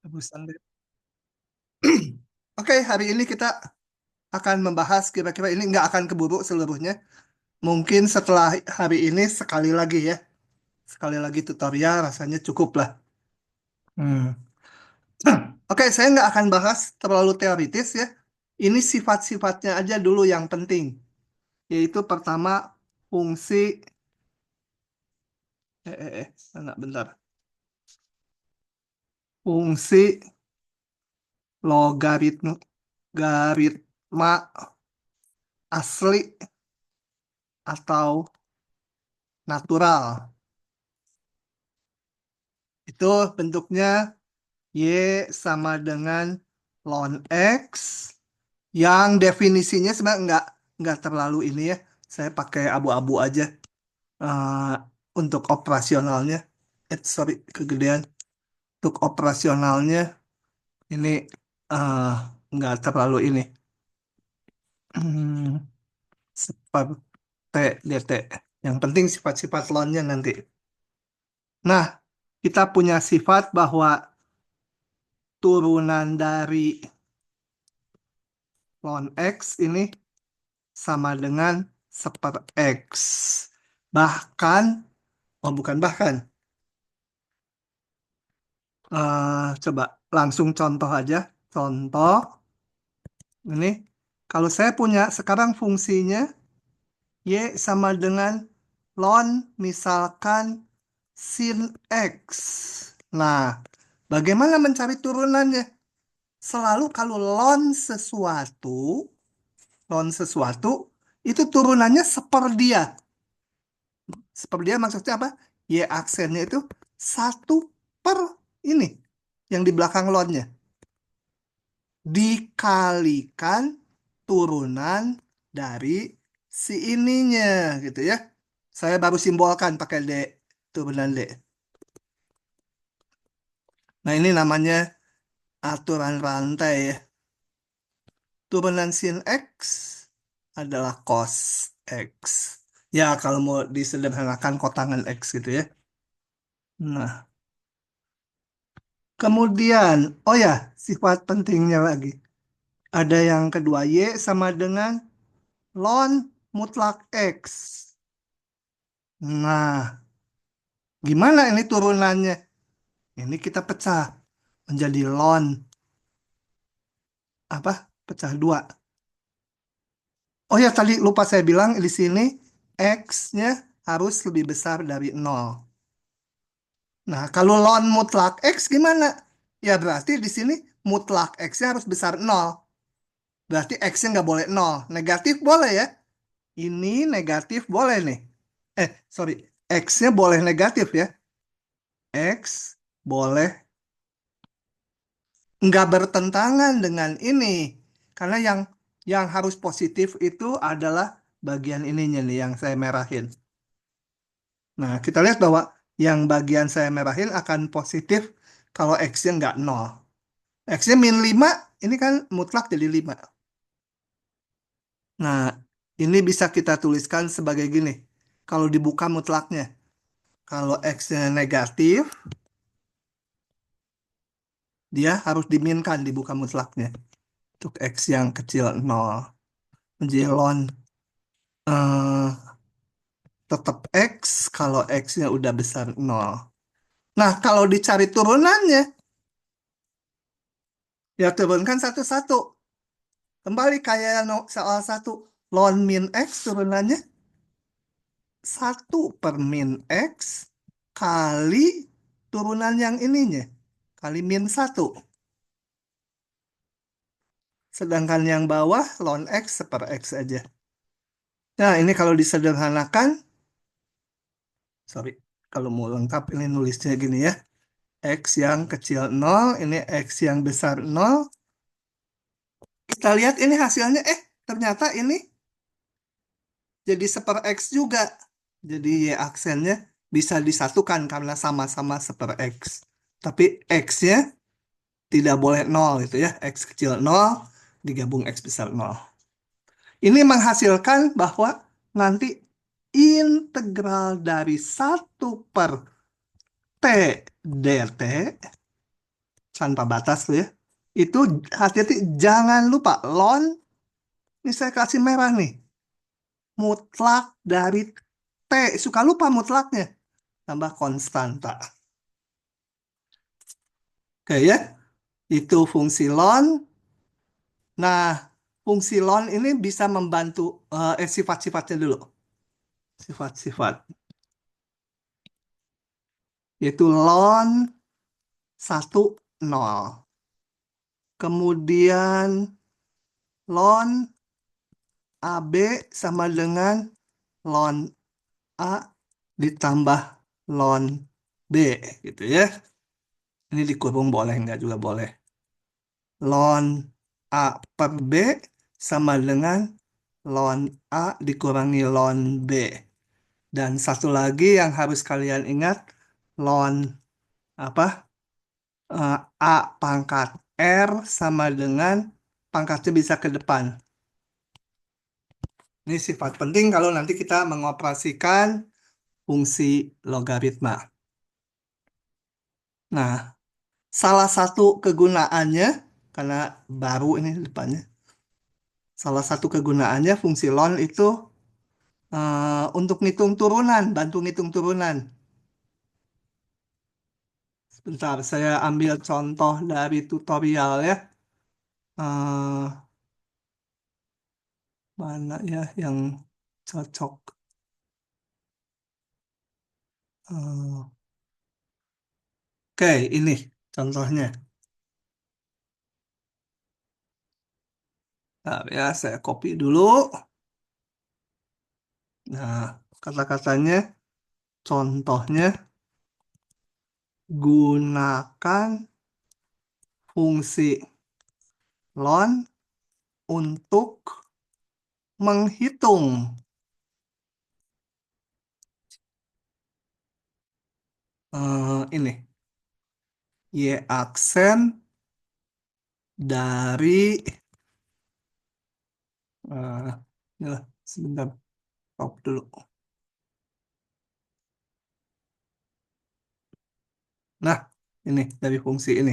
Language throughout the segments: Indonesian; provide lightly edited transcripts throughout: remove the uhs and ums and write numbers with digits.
Bagusan deh. Oke, hari ini kita akan membahas kira-kira ini nggak akan keburu seluruhnya. Mungkin setelah hari ini sekali lagi ya. Sekali lagi tutorial rasanya cukup lah. Hmm. Oke, saya nggak akan bahas terlalu teoritis ya. Ini sifat-sifatnya aja dulu yang penting. Yaitu pertama, fungsi... mana bentar. Fungsi logaritma garitma asli atau natural. Itu bentuknya Y sama dengan ln X yang definisinya sebenarnya nggak terlalu ini ya. Saya pakai abu-abu aja eh, untuk operasionalnya. Sorry, kegedean. Untuk operasionalnya ini eh, nggak terlalu ini. Hmm, seperti DT. Yang penting sifat-sifat ln-nya nanti. Nah, kita punya sifat bahwa turunan dari ln X ini sama dengan seper X. Bahkan, oh bukan bahkan, coba langsung contoh aja. Contoh, ini, kalau saya punya sekarang fungsinya, Y sama dengan ln misalkan sin X. Nah, bagaimana mencari turunannya? Selalu kalau ln sesuatu, itu turunannya seperdia. Seperdia maksudnya apa? Y aksennya itu satu per ini yang di belakang lotnya dikalikan turunan dari si ininya gitu ya. Saya baru simbolkan pakai D, turunan D. Nah, ini namanya aturan rantai ya. Turunan sin X adalah cos X. Ya, kalau mau disederhanakan kotangan X gitu ya. Nah, kemudian, oh ya, sifat pentingnya lagi. Ada yang kedua, Y sama dengan ln mutlak X. Nah, gimana ini turunannya? Ini kita pecah menjadi ln apa? Pecah dua. Oh ya, tadi lupa saya bilang di sini X-nya harus lebih besar dari nol. Nah, kalau ln mutlak X gimana? Ya berarti di sini mutlak X-nya harus besar nol. Berarti X-nya nggak boleh nol. Negatif boleh ya? Ini negatif boleh nih. Sorry. X-nya boleh negatif ya. X boleh nggak bertentangan dengan ini. Karena yang harus positif itu adalah bagian ininya nih yang saya merahin. Nah, kita lihat bahwa yang bagian saya merahin akan positif kalau X-nya nggak nol. X-nya min 5, ini kan mutlak jadi 5. Nah, ini bisa kita tuliskan sebagai gini. Kalau dibuka mutlaknya. Kalau X-nya negatif, dia harus diminkan dibuka mutlaknya. Untuk X yang kecil nol. Menjadi ln tetap X kalau X-nya udah besar nol. Nah, kalau dicari turunannya, ya turunkan satu-satu. Kembali kayak soal satu. Ln min X turunannya satu per min X kali turunan yang ininya. Kali min satu. Sedangkan yang bawah ln X per X aja. Nah, ini kalau disederhanakan, sorry, kalau mau lengkap ini nulisnya gini ya. X yang kecil nol, ini X yang besar nol. Kita lihat ini hasilnya, ternyata ini jadi seper X juga. Jadi Y aksennya bisa disatukan karena sama-sama seper X. Tapi X-nya tidak boleh nol itu ya. X kecil nol digabung X besar nol. Ini menghasilkan bahwa nanti integral dari 1 per T dt tanpa batas tuh ya. Itu hati-hati jangan lupa ln, ini saya kasih merah nih, mutlak dari T. Suka lupa mutlaknya. Tambah konstanta. Oke ya, itu fungsi ln. Nah, fungsi ln ini bisa membantu sifat-sifatnya dulu. Sifat-sifat. Yaitu ln 1, 0. Kemudian ln AB sama dengan ln A ditambah ln B gitu ya. Ini dikurung boleh, nggak juga boleh. Ln A per B sama dengan ln A dikurangi ln B. Dan satu lagi yang harus kalian ingat, ln apa? A pangkat R sama dengan pangkatnya bisa ke depan. Ini sifat penting kalau nanti kita mengoperasikan fungsi logaritma. Nah, salah satu kegunaannya, karena baru ini depannya, salah satu kegunaannya fungsi ln itu untuk ngitung turunan, bantu ngitung turunan. Sebentar, saya ambil contoh dari tutorial ya. Eh, mana ya yang cocok? Eh, oke, ini contohnya. Nah, ya, saya copy dulu. Nah, kata-katanya, contohnya, gunakan fungsi ln untuk menghitung ini y aksen dari ya, sebentar, stop dulu. Nah, ini dari fungsi ini.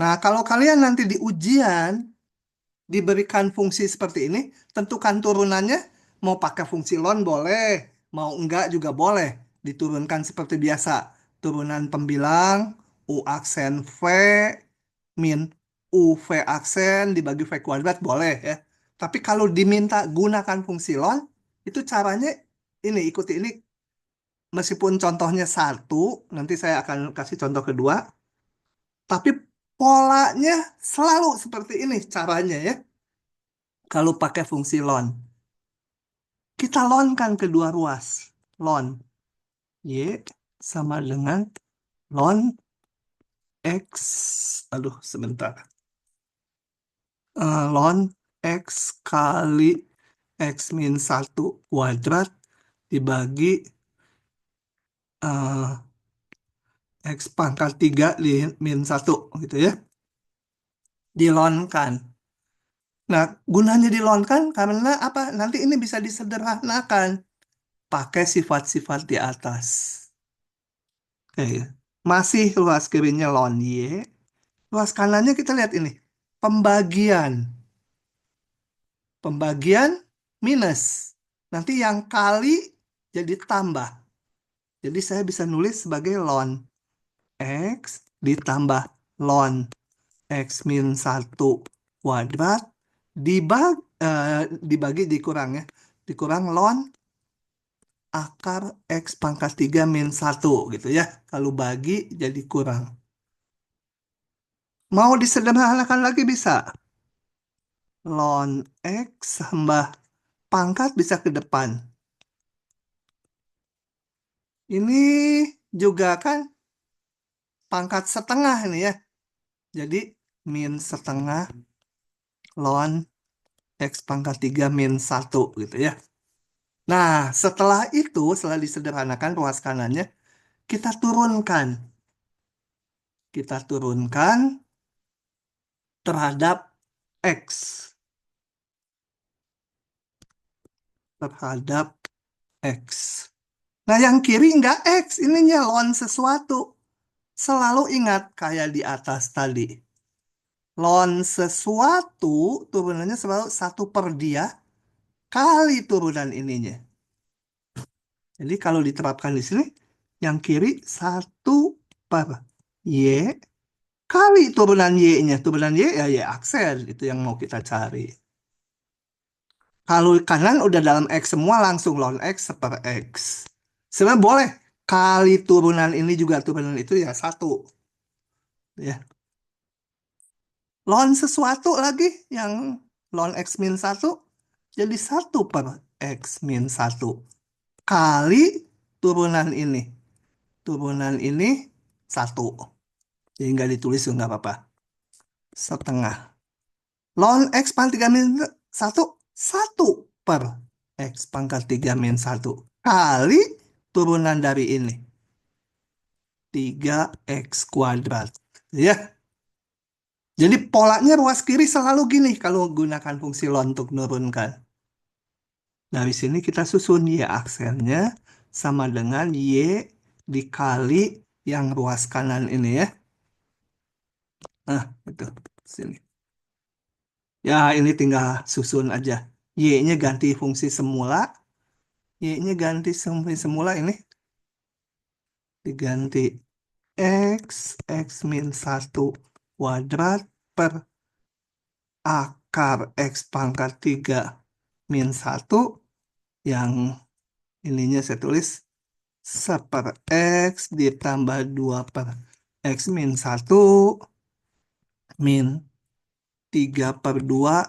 Nah, kalau kalian nanti di ujian diberikan fungsi seperti ini, tentukan turunannya, mau pakai fungsi ln boleh, mau enggak juga boleh. Diturunkan seperti biasa. Turunan pembilang, U aksen V, min UV aksen dibagi V kuadrat boleh ya. Tapi kalau diminta gunakan fungsi ln, itu caranya ini, ikuti ini. Meskipun contohnya satu, nanti saya akan kasih contoh kedua, tapi polanya selalu seperti ini caranya ya. Kalau pakai fungsi ln, kita lonkan kedua ruas. Ln Y sama dengan ln X. Aduh, sebentar. Ln X kali X min 1 kuadrat dibagi eh, X pangkat 3 min 1 gitu ya. Dilonkan. Nah, gunanya dilonkan karena apa? Nanti ini bisa disederhanakan pakai sifat-sifat di atas. Oke, masih luas kirinya ln Y. Luas kanannya kita lihat ini. Pembagian. Pembagian minus. Nanti yang kali jadi tambah. Jadi saya bisa nulis sebagai ln X ditambah ln X min 1 kuadrat dibagi dikurang ya. Dikurang ln akar X pangkat 3 min 1 gitu ya. Kalau bagi jadi kurang. Mau disederhanakan lagi bisa. Ln X tambah pangkat bisa ke depan. Ini juga kan pangkat setengah ini ya. Jadi min setengah ln X pangkat 3 min 1 gitu ya. Nah, setelah itu, setelah disederhanakan ruas kanannya, kita turunkan. Kita turunkan terhadap X. Terhadap X. Nah, yang kiri nggak X. Ininya ln sesuatu. Selalu ingat kayak di atas tadi. Ln sesuatu turunannya selalu 1/dia kali turunan ininya. Jadi kalau diterapkan di sini, yang kiri 1/Y kali turunan Y-nya. Turunan Y ya Y aksen. Itu yang mau kita cari. Kalau kanan udah dalam X semua langsung ln X per X. Sebenarnya boleh kali turunan ini juga turunan itu ya 1. Ya. Ln sesuatu lagi yang ln X min 1 jadi 1/X min 1 kali turunan ini. Turunan ini 1. Jadi nggak ditulis juga nggak apa-apa. Setengah. Ln X pangkat 3 min 1, 1/X pangkat 3 min 1 kali turunan dari ini. 3X kuadrat. Ya. Jadi polanya ruas kiri selalu gini kalau gunakan fungsi ln untuk menurunkan. Dari sini kita susun Y aksennya sama dengan Y dikali yang ruas kanan ini ya. Nah, itu. Sini. Ya, ini tinggal susun aja. Y-nya ganti fungsi semula. Y-nya ganti fungsi semula ini. Diganti X min 1 kuadrat per akar X pangkat 3 min 1 yang ininya saya tulis 1/X ditambah 2/X min 1 min 3/2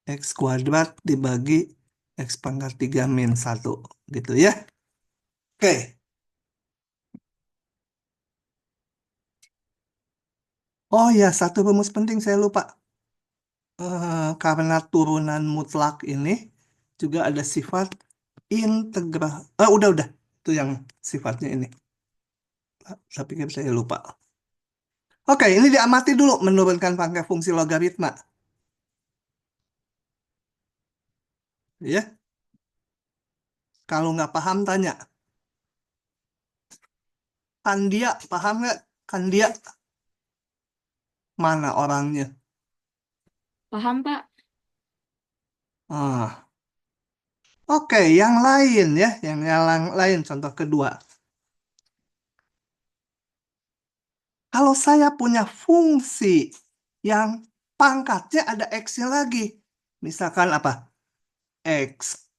X kuadrat dibagi X pangkat 3 min 1 gitu ya. Oke. Oh ya, satu rumus penting saya lupa. Karena turunan mutlak ini juga ada sifat integral. Udah. Itu yang sifatnya ini. Saya pikir saya lupa. Oke, ini diamati dulu menurunkan pakai fungsi logaritma. Ya, kalau nggak paham tanya. Kan dia, paham nggak? Kan dia mana orangnya? Paham, Pak? Ah, oke, yang lain ya, yang lain contoh kedua. Kalau saya punya fungsi yang pangkatnya ada X-nya lagi. Misalkan apa? X.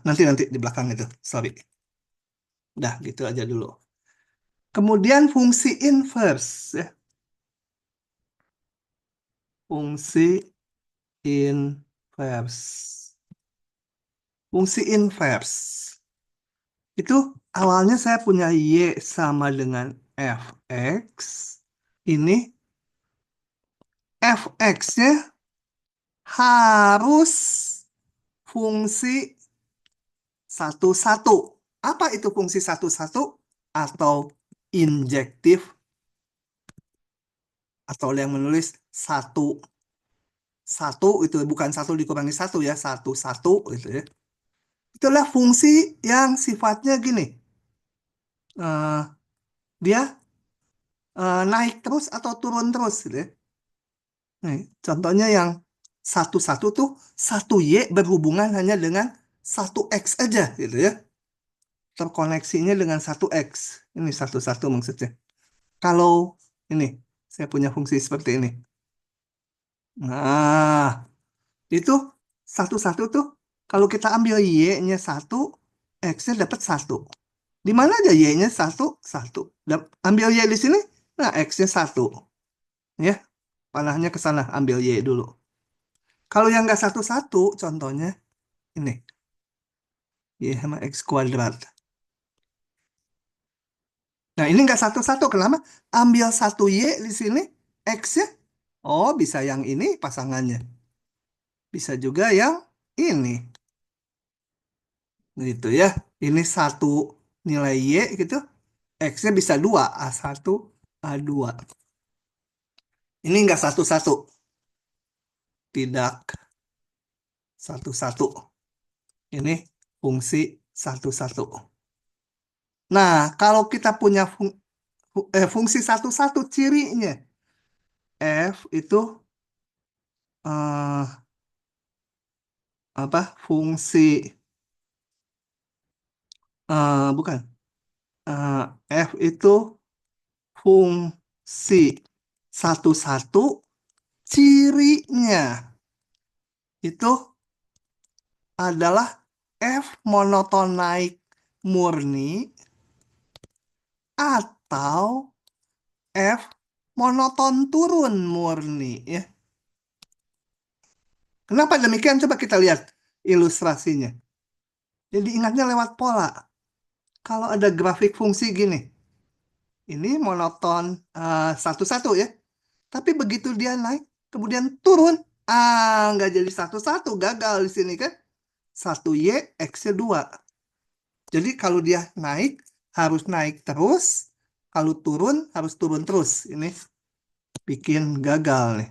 Nanti di belakang itu. Sorry. Udah gitu aja dulu. Kemudian fungsi inverse. Ya. Fungsi inverse. Fungsi inverse. Itu awalnya saya punya Y sama dengan Fx. Ini Fx-nya harus fungsi satu-satu. Apa itu fungsi satu-satu? Atau injektif? Atau yang menulis satu satu itu bukan satu dikurangi satu ya, satu-satu gitu ya. Itulah fungsi yang sifatnya gini. eh, dia naik terus atau turun terus gitu ya. Nih, contohnya yang satu-satu tuh satu Y berhubungan hanya dengan satu X aja gitu ya. Terkoneksinya dengan satu X. Ini satu-satu maksudnya. Kalau ini, saya punya fungsi seperti ini. Nah, itu satu-satu tuh, kalau kita ambil Y-nya satu, X-nya dapat satu. Di mana aja Y-nya satu, satu. Ambil Y di sini, nah X-nya satu. Ya, panahnya ke sana, ambil Y dulu. Kalau yang nggak satu-satu, contohnya ini. Y sama X kuadrat. Nah, ini nggak satu-satu. Kenapa? Ambil satu Y di sini, X-nya. Oh, bisa yang ini pasangannya. Bisa juga yang ini. Gitu ya. Ini satu nilai Y gitu. X-nya bisa dua. A1, A2. Ini nggak satu-satu. Tidak satu-satu. Ini fungsi satu-satu. Nah, kalau kita punya fungsi satu-satu cirinya, F itu eh, apa? Fungsi bukan. Eh, F itu fungsi satu-satu cirinya itu adalah F monoton naik murni atau F monoton turun murni ya. Kenapa demikian? Coba kita lihat ilustrasinya. Jadi ingatnya lewat pola. Kalau ada grafik fungsi gini, ini monoton satu-satu ya. Tapi begitu dia naik, kemudian turun, nggak jadi satu-satu, gagal di sini kan. Satu Y, X-nya 2. Jadi kalau dia naik, harus naik terus. Kalau turun, harus turun terus. Ini bikin gagal nih.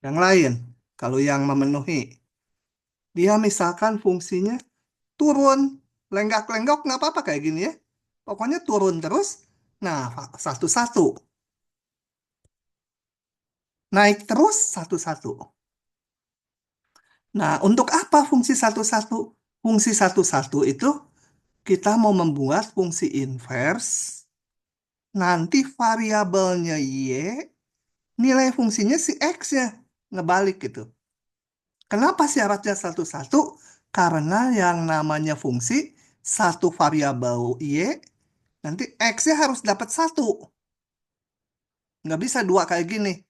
Yang lain, kalau yang memenuhi, dia misalkan fungsinya turun, lenggak-lenggok nggak apa-apa kayak gini ya. Pokoknya turun terus. Nah, satu-satu. Naik terus satu-satu. Nah, untuk apa fungsi satu-satu? Fungsi satu-satu itu kita mau membuat fungsi inverse. Nanti variabelnya Y, nilai fungsinya si X-nya. Ngebalik gitu. Kenapa syaratnya satu-satu? Karena yang namanya fungsi satu variabel Y, nanti X-nya harus dapat satu. Nggak bisa dua kayak gini.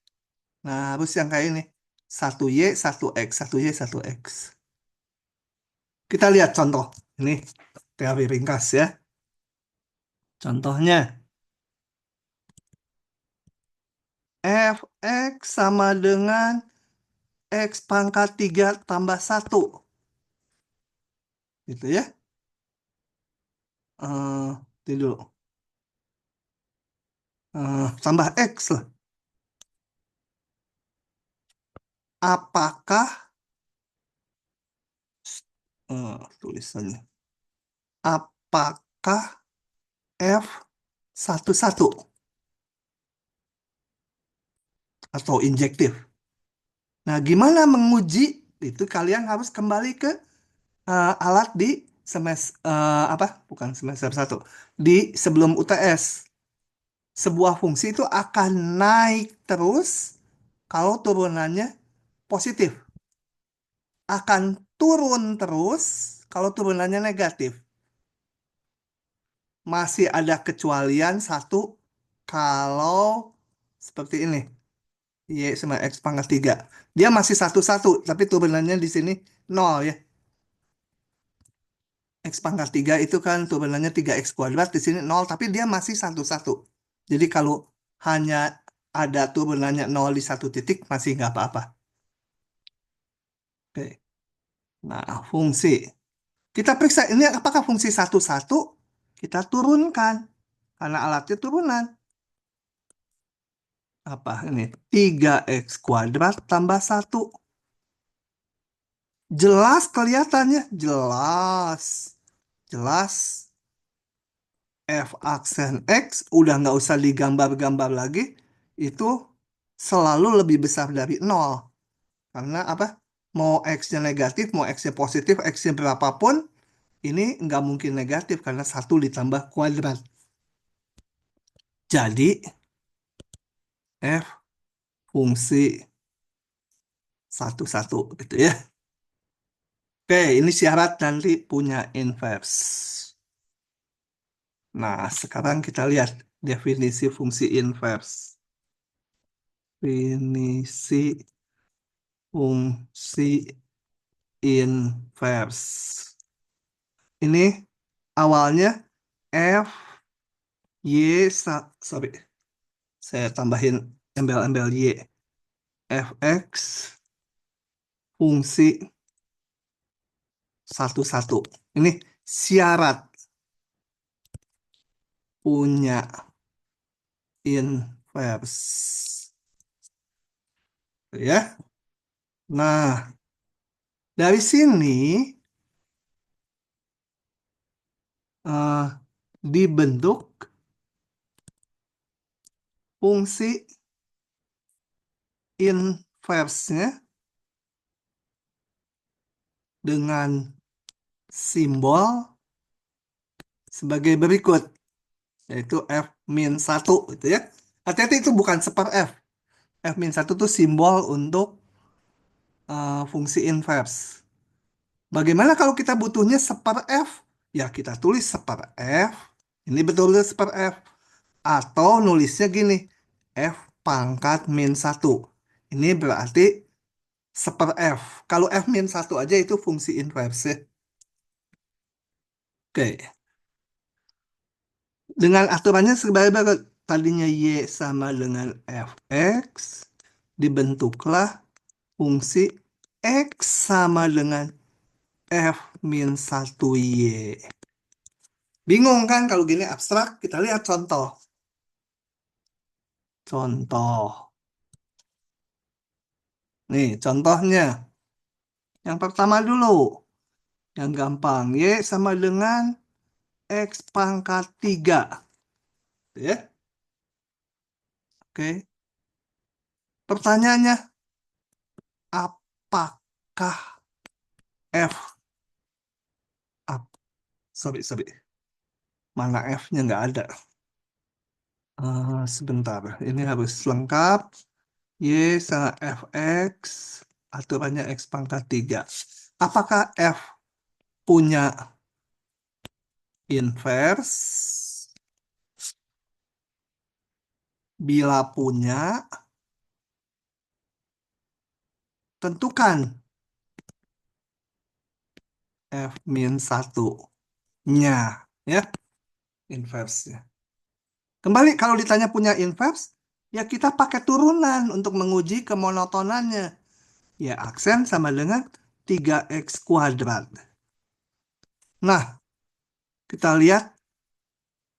Nah, harus yang kayak ini. Satu Y, satu X, satu Y, satu X. Kita lihat contoh. Ini teori ringkas ya. Contohnya, fx sama dengan x pangkat 3 tambah satu. Gitu ya. Itu dulu. Tambah x lah. Apakah tulisannya? Apakah f satu satu atau injektif? Nah, gimana menguji? Itu kalian harus kembali ke alat di semester apa? Bukan semester satu. Di sebelum UTS. Sebuah fungsi itu akan naik terus kalau turunannya positif. Akan turun terus kalau turunannya negatif. Masih ada kecualian satu kalau seperti ini. Y sama X pangkat 3. Dia masih satu-satu, tapi turunannya di sini nol ya. X pangkat 3 itu kan turunannya 3X kuadrat, di sini nol, tapi dia masih satu-satu. Jadi kalau hanya ada turunannya nol di satu titik, masih nggak apa-apa. Oke. Nah, fungsi. Kita periksa ini apakah fungsi satu-satu, kita turunkan. Karena alatnya turunan. Apa ini? 3X kuadrat tambah satu. Jelas kelihatannya, jelas. Jelas F aksen X udah nggak usah digambar-gambar lagi, itu selalu lebih besar dari nol. Karena apa? Mau X-nya negatif, mau X-nya positif, X-nya berapapun, ini nggak mungkin negatif karena satu ditambah kuadrat. Jadi F fungsi satu-satu gitu ya. Oke, ini syarat nanti punya inverse. Nah, sekarang kita lihat definisi fungsi inverse. Definisi fungsi inverse. Ini awalnya F, Y, sorry, saya tambahin embel-embel Y. Fx fungsi satu-satu. Ini syarat punya inverse. Ya. Nah, dari sini eh, dibentuk fungsi inversnya dengan simbol sebagai berikut, yaitu F min 1 gitu ya. Hati-hati itu bukan seper F. F min 1 itu simbol untuk fungsi inverse. Bagaimana kalau kita butuhnya seper F? Ya kita tulis seper F. Ini betul seper F. Atau nulisnya gini, F pangkat min 1. Ini berarti seper F. Kalau F min 1 aja itu fungsi inverse. Oke. Dengan aturannya sebagai tadinya Y sama dengan Fx, dibentuklah fungsi X sama dengan F min 1Y. Bingung kan kalau gini abstrak? Kita lihat contoh. Contoh. Nih, contohnya. Yang pertama dulu. Yang gampang. Y sama dengan X pangkat 3. Ya, oke. Pertanyaannya, apakah F... sorry, sorry. Mana F-nya nggak ada. Sebentar. Ini harus lengkap. Y sama Fx. Aturannya X pangkat 3. Apakah F punya inverse? Bila punya, tentukan F min 1-nya. Ya, inverse-nya. Kembali, kalau ditanya punya inverse, ya kita pakai turunan untuk menguji kemonotonannya. Ya, aksen sama dengan 3x kuadrat. Nah, kita lihat,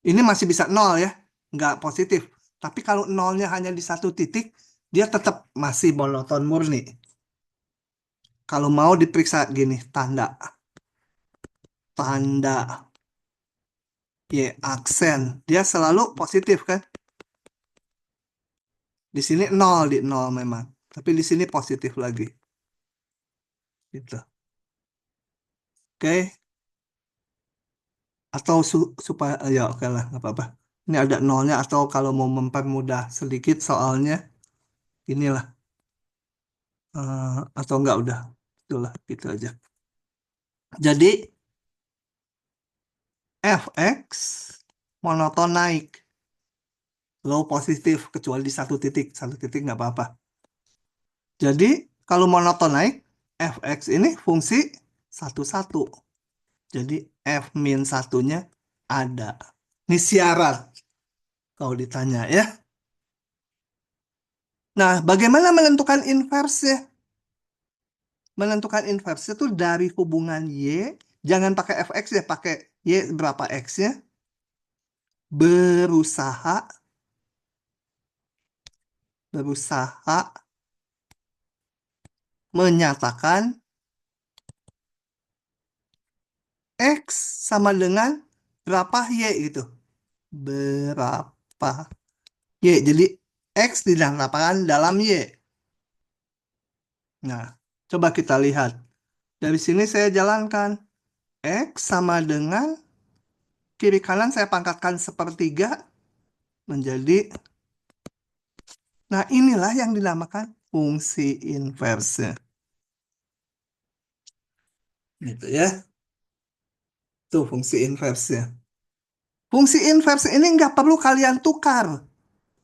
ini masih bisa nol ya, nggak positif. Tapi kalau nolnya hanya di satu titik, dia tetap masih monoton murni. Kalau mau diperiksa gini, tanda. Tanda Y aksen. Dia selalu positif kan? Di sini nol, di nol memang. Tapi di sini positif lagi. Gitu. Oke. Atau supaya, ya oke lah, nggak apa-apa. Ini ada nolnya, atau kalau mau mempermudah sedikit soalnya, inilah. Atau enggak udah. Itulah, gitu aja. Jadi, Fx monoton naik. Low positif, kecuali di satu titik. Satu titik nggak apa-apa. Jadi, kalau monoton naik, Fx ini fungsi satu-satu. Jadi, F min satunya ada. Ini syarat kalau ditanya ya. Nah, bagaimana menentukan inverse? Menentukan inverse itu dari hubungan Y, jangan pakai Fx ya, pakai Y berapa X-nya, berusaha berusaha menyatakan X sama dengan berapa Y gitu. Berapa Y. Jadi X dinamakan dalam Y. Nah, coba kita lihat. Dari sini saya jalankan. X sama dengan kiri kanan saya pangkatkan sepertiga menjadi. Nah, inilah yang dinamakan fungsi inverse. Gitu ya. Tuh fungsi inverse. Fungsi inverse ini nggak perlu kalian tukar.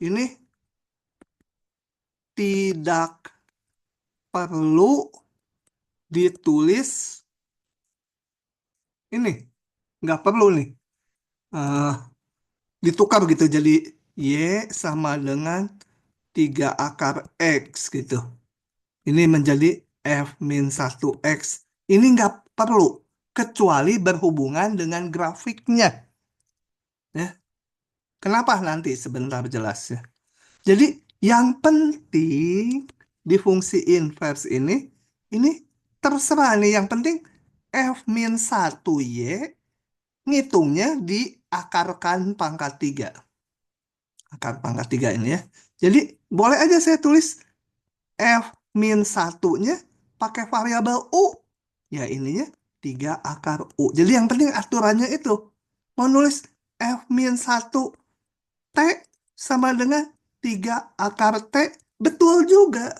Ini tidak perlu ditulis ini. Nggak perlu nih. eh, ditukar gitu. Jadi Y sama dengan 3 akar X gitu. Ini menjadi F min 1X. Ini nggak perlu. Kecuali berhubungan dengan grafiknya. Ya. Kenapa nanti sebentar jelasnya. Jadi yang penting di fungsi inverse ini terserah nih. Yang penting F min 1Y ngitungnya diakarkan pangkat 3. Akar pangkat 3 ini ya. Jadi boleh aja saya tulis F min satunya pakai variabel U. Ya ininya 3 akar U. Jadi yang penting aturannya itu. Mau nulis F min satu T sama dengan 3 akar T. Betul juga.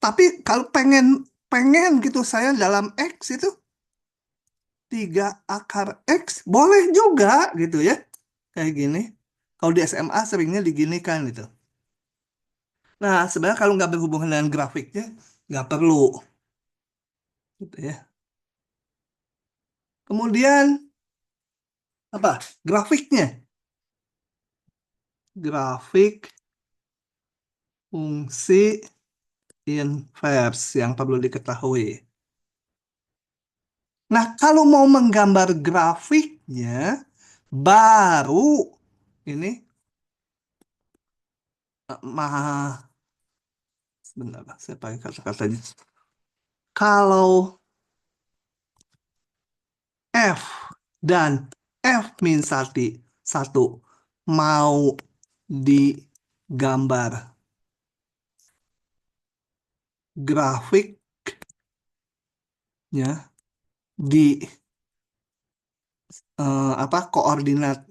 Tapi kalau pengen pengen gitu saya dalam X itu 3 akar X boleh juga gitu ya. Kayak gini. Kalau di SMA seringnya diginikan gitu. Nah, sebenarnya kalau nggak berhubungan dengan grafiknya, nggak perlu gitu ya. Kemudian apa? Grafiknya. Grafik fungsi inverse yang perlu diketahui. Nah, kalau mau menggambar grafiknya, baru ini sebentar, saya pakai kata-katanya. Kalau F dan F min satu mau digambar grafiknya di apa koordinat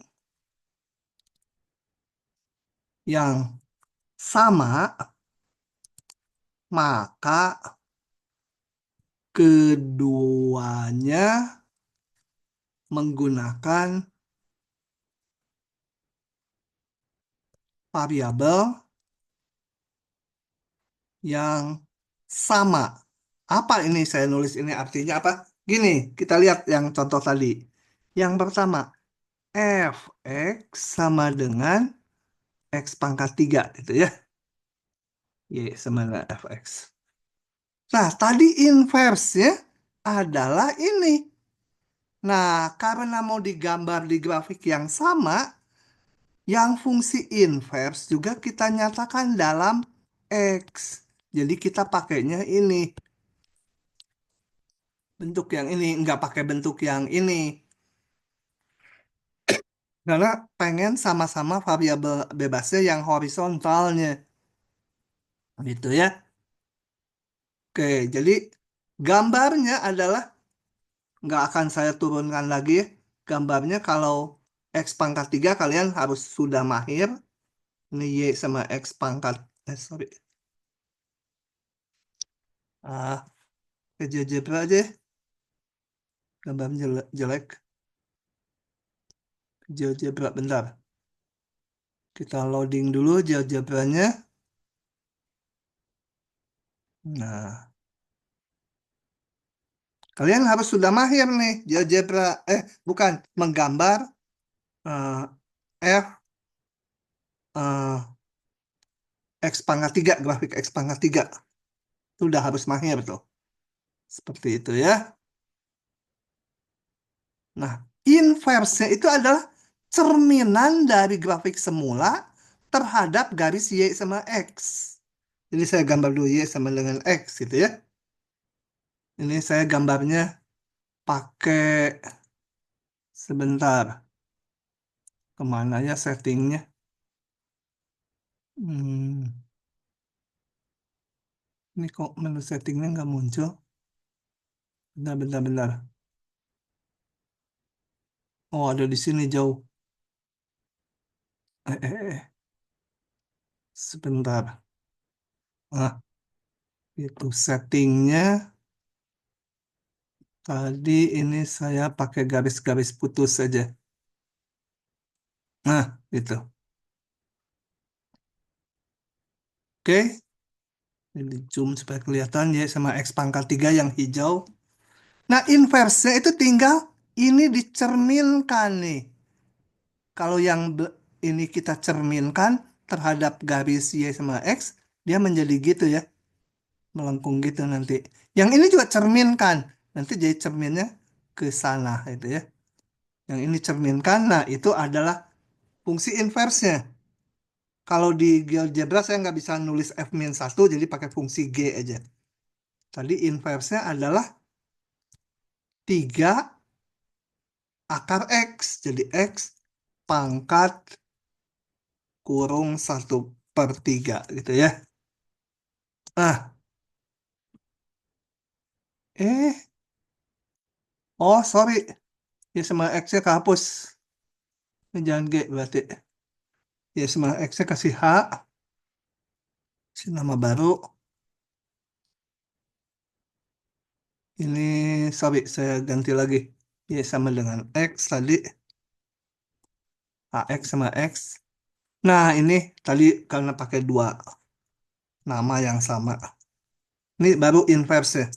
yang sama, maka keduanya menggunakan variabel yang sama. Apa ini saya nulis ini artinya apa? Gini, kita lihat yang contoh tadi. Yang pertama, fx sama dengan x pangkat 3 itu ya. Y sama dengan fx. Nah, tadi inverse-nya adalah ini. Nah, karena mau digambar di grafik yang sama, yang fungsi inverse juga kita nyatakan dalam X. Jadi kita pakainya ini. Bentuk yang ini, nggak pakai bentuk yang ini. Karena pengen sama-sama variabel bebasnya yang horizontalnya. Gitu ya. Oke, jadi gambarnya adalah nggak akan saya turunkan lagi ya. Gambarnya kalau X pangkat 3 kalian harus sudah mahir. Ini Y sama X pangkat. Sorry. Ke GeoGebra aja ya. Gambarnya jelek. GeoGebra bentar. Kita loading dulu GeoGebra-nya. Nah, kalian harus sudah mahir nih GeoGebra. Bukan. Menggambar eh, F eh, X pangkat 3. Grafik X pangkat 3. Sudah harus mahir tuh. Seperti itu ya. Nah, inverse-nya itu adalah cerminan dari grafik semula terhadap garis Y sama X. Jadi saya gambar dulu Y sama dengan X gitu ya. Ini saya gambarnya pakai sebentar. Kemana ya settingnya? Hmm, ini kok menu settingnya nggak muncul? Bentar, bentar, bentar. Oh, ada di sini jauh. Sebentar. Ah, itu settingnya. Tadi ini saya pakai garis-garis putus saja. Nah, itu. Oke. Ini zoom supaya kelihatan ya sama X pangkat 3 yang hijau. Nah, inverse itu tinggal ini dicerminkan nih. Kalau yang ini kita cerminkan terhadap garis Y sama X, dia menjadi gitu ya. Melengkung gitu nanti. Yang ini juga cerminkan. Nanti jadi cerminnya ke sana itu ya. Yang ini cerminkan, nah itu adalah fungsi inverse-nya. Kalau di GeoGebra saya nggak bisa nulis F-1, jadi pakai fungsi G aja. Tadi inverse-nya adalah 3 akar X. Jadi X pangkat kurung 1/3 gitu ya. Nah, eh, oh sorry. Ya sama X-nya kehapus. Ini jangan G berarti. Ya sama X-nya kasih H. Kasih nama baru. Ini, sorry, saya ganti lagi. Y sama dengan X tadi. AX sama X. Nah, ini tadi karena pakai dua nama yang sama. Ini baru inverse ya.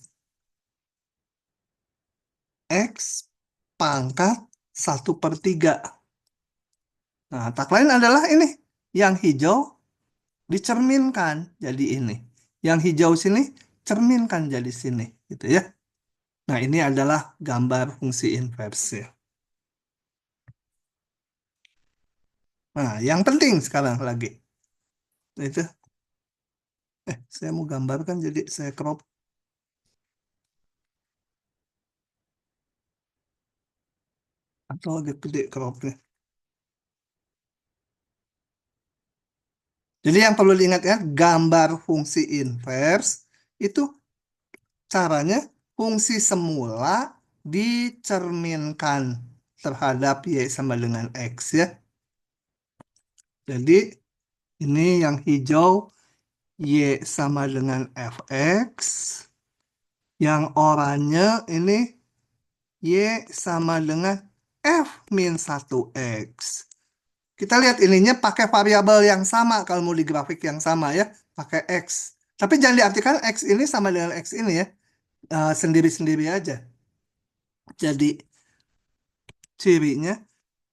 X pangkat 1/3. Nah, tak lain adalah ini. Yang hijau dicerminkan jadi ini. Yang hijau sini cerminkan jadi sini. Gitu ya. Nah, ini adalah gambar fungsi inverse. Nah, yang penting sekarang lagi. Itu, saya mau gambarkan jadi saya crop atau agak gede cropnya. Jadi yang perlu diingat ya, gambar fungsi inverse itu caranya fungsi semula dicerminkan terhadap Y sama dengan X ya. Jadi ini yang hijau Y sama dengan Fx, yang oranye ini Y sama dengan F min 1X. Kita lihat ininya pakai variabel yang sama kalau mau di grafik yang sama ya, pakai X. Tapi jangan diartikan X ini sama dengan X ini ya, sendiri-sendiri aja. Jadi cirinya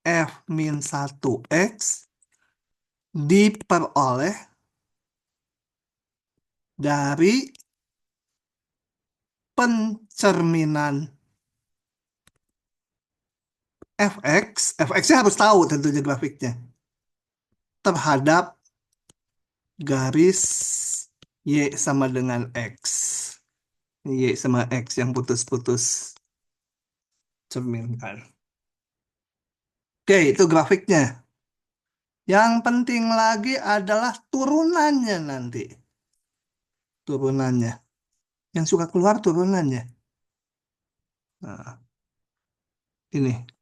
F min 1X diperoleh dari pencerminan Fx-nya harus tahu tentunya grafiknya, terhadap garis Y sama dengan X. Y sama X yang putus-putus cerminkan. Oke, itu grafiknya. Yang penting lagi adalah turunannya nanti. Turunannya. Yang suka keluar turunannya. Nah, ini.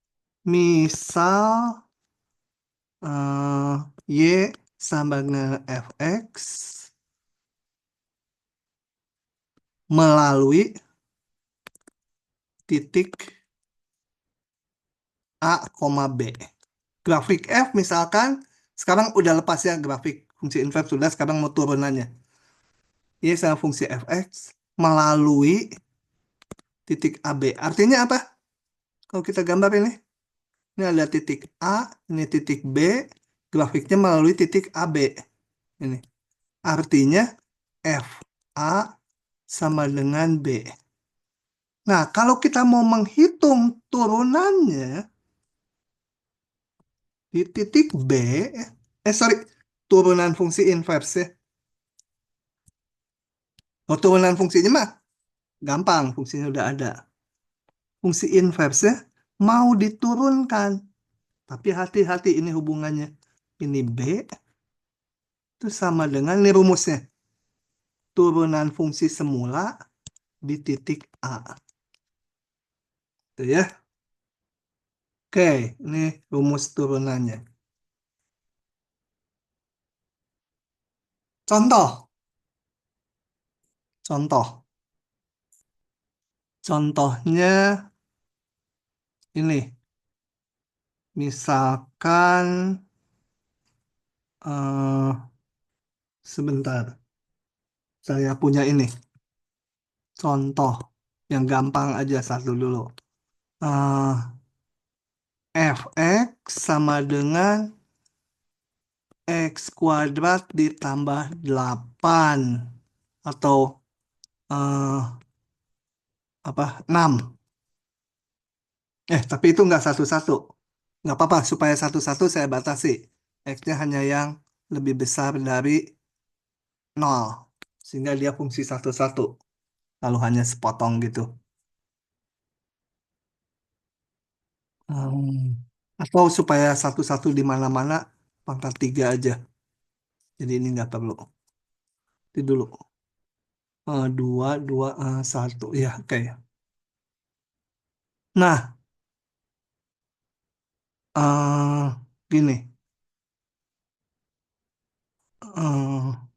Misal Y sama dengan Fx melalui titik A, B. Grafik F misalkan, sekarang udah lepas ya grafik fungsi inverse sudah, sekarang mau turunannya. Y sama fungsi Fx melalui titik AB. Artinya apa? Kalau kita gambar ini ada titik A, ini titik B, grafiknya melalui titik AB. Ini. Artinya FA sama dengan B. Nah, kalau kita mau menghitung turunannya di titik B, sorry, turunan fungsi inverse ya. Oh, turunan fungsinya mah gampang, fungsinya udah ada. Fungsi inverse mau diturunkan, tapi hati-hati ini hubungannya. Ini B itu sama dengan, ini rumusnya, turunan fungsi semula di titik A. Itu ya. Oke, ini rumus turunannya. Contoh, contoh. Contohnya ini, misalkan sebentar, saya punya ini contoh yang gampang aja satu dulu. Eh, Fx sama dengan X kuadrat ditambah 8 atau eh, apa 6. Tapi itu nggak satu-satu. Nggak apa-apa, supaya satu-satu saya batasi. X-nya hanya yang lebih besar dari 0. Sehingga dia fungsi satu-satu. Lalu hanya sepotong gitu. Hmm. Atau supaya satu-satu di mana-mana pangkat 3 aja. Jadi ini nggak perlu. Itu dulu. Dua, dua, satu. Ya, oke. Nah, gini. eh,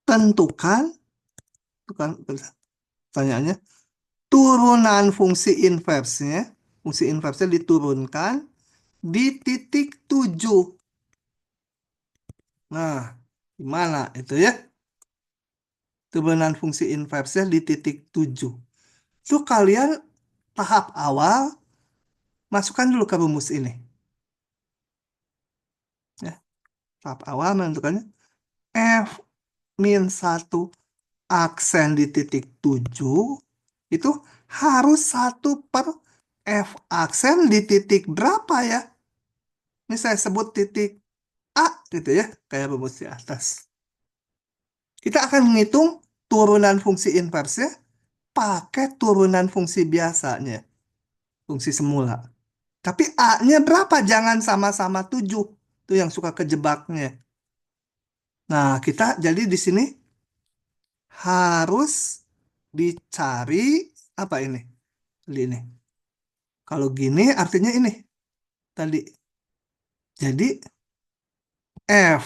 Tentukan, itu kan pertanyaannya, turunan fungsi inversnya diturunkan di titik 7. Nah, gimana itu ya? Turunan fungsi inversnya di titik 7. Itu kalian tahap awal, masukkan dulu ke rumus ini. Ya, tahap awal menentukannya F min 1 aksen di titik 7 itu harus 1 per F aksen di titik berapa ya? Ini saya sebut titik A gitu ya, kayak rumus di atas. Kita akan menghitung turunan fungsi inversnya pakai turunan fungsi biasanya, fungsi semula. Tapi A-nya berapa? Jangan sama-sama 7. Itu yang suka kejebaknya. Nah, kita jadi di sini harus dicari apa ini? Ini. Kalau gini artinya ini tadi. Jadi F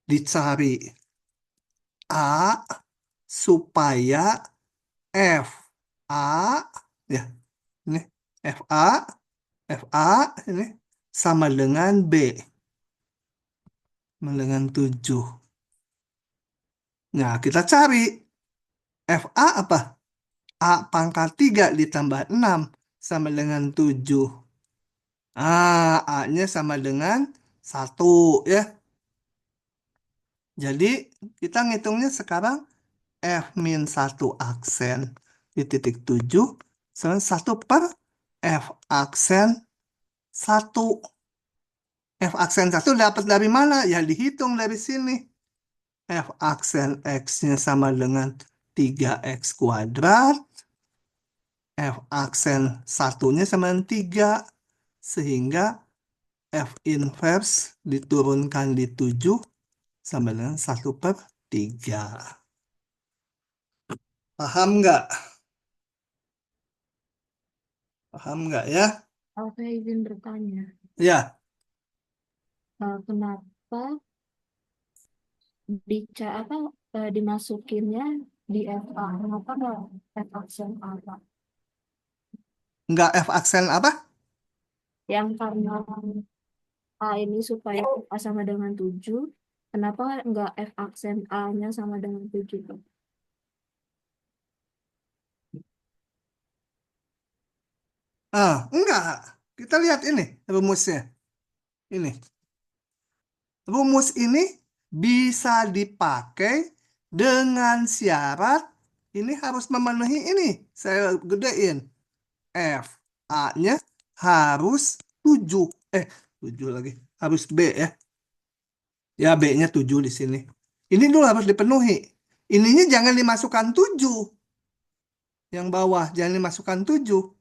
dicari A supaya F A ya ini F A ini sama dengan B sama dengan 7. Nah, kita cari F A apa? A pangkat 3 ditambah 6 sama dengan 7. A-nya sama dengan 1 ya. Jadi kita ngitungnya sekarang F min 1 aksen di titik 7 sama 1 per F aksen 1. F aksen 1 dapat dari mana? Ya dihitung dari sini. F aksen X-nya sama dengan 3X kuadrat. F aksen satunya sama dengan 3. Sehingga F inverse diturunkan di 7 sama dengan 1/3. Paham nggak? Paham nggak ya? Oke, izin bertanya. Ya, Kenapa dimasukinnya di FA? Kenapa nggak F aksen A, Pak? nggak F aksen apa? Yang karena A ini supaya A sama dengan 7, kenapa nggak F aksen A-nya sama dengan 7, Pak? Enggak. Kita lihat ini rumusnya. Ini. Rumus ini bisa dipakai dengan syarat ini harus memenuhi ini. Saya gedein. F A-nya harus 7. 7 lagi. Harus B ya. Ya, B-nya 7 di sini. Ini dulu harus dipenuhi. Ininya jangan dimasukkan 7. Yang bawah jangan dimasukkan 7.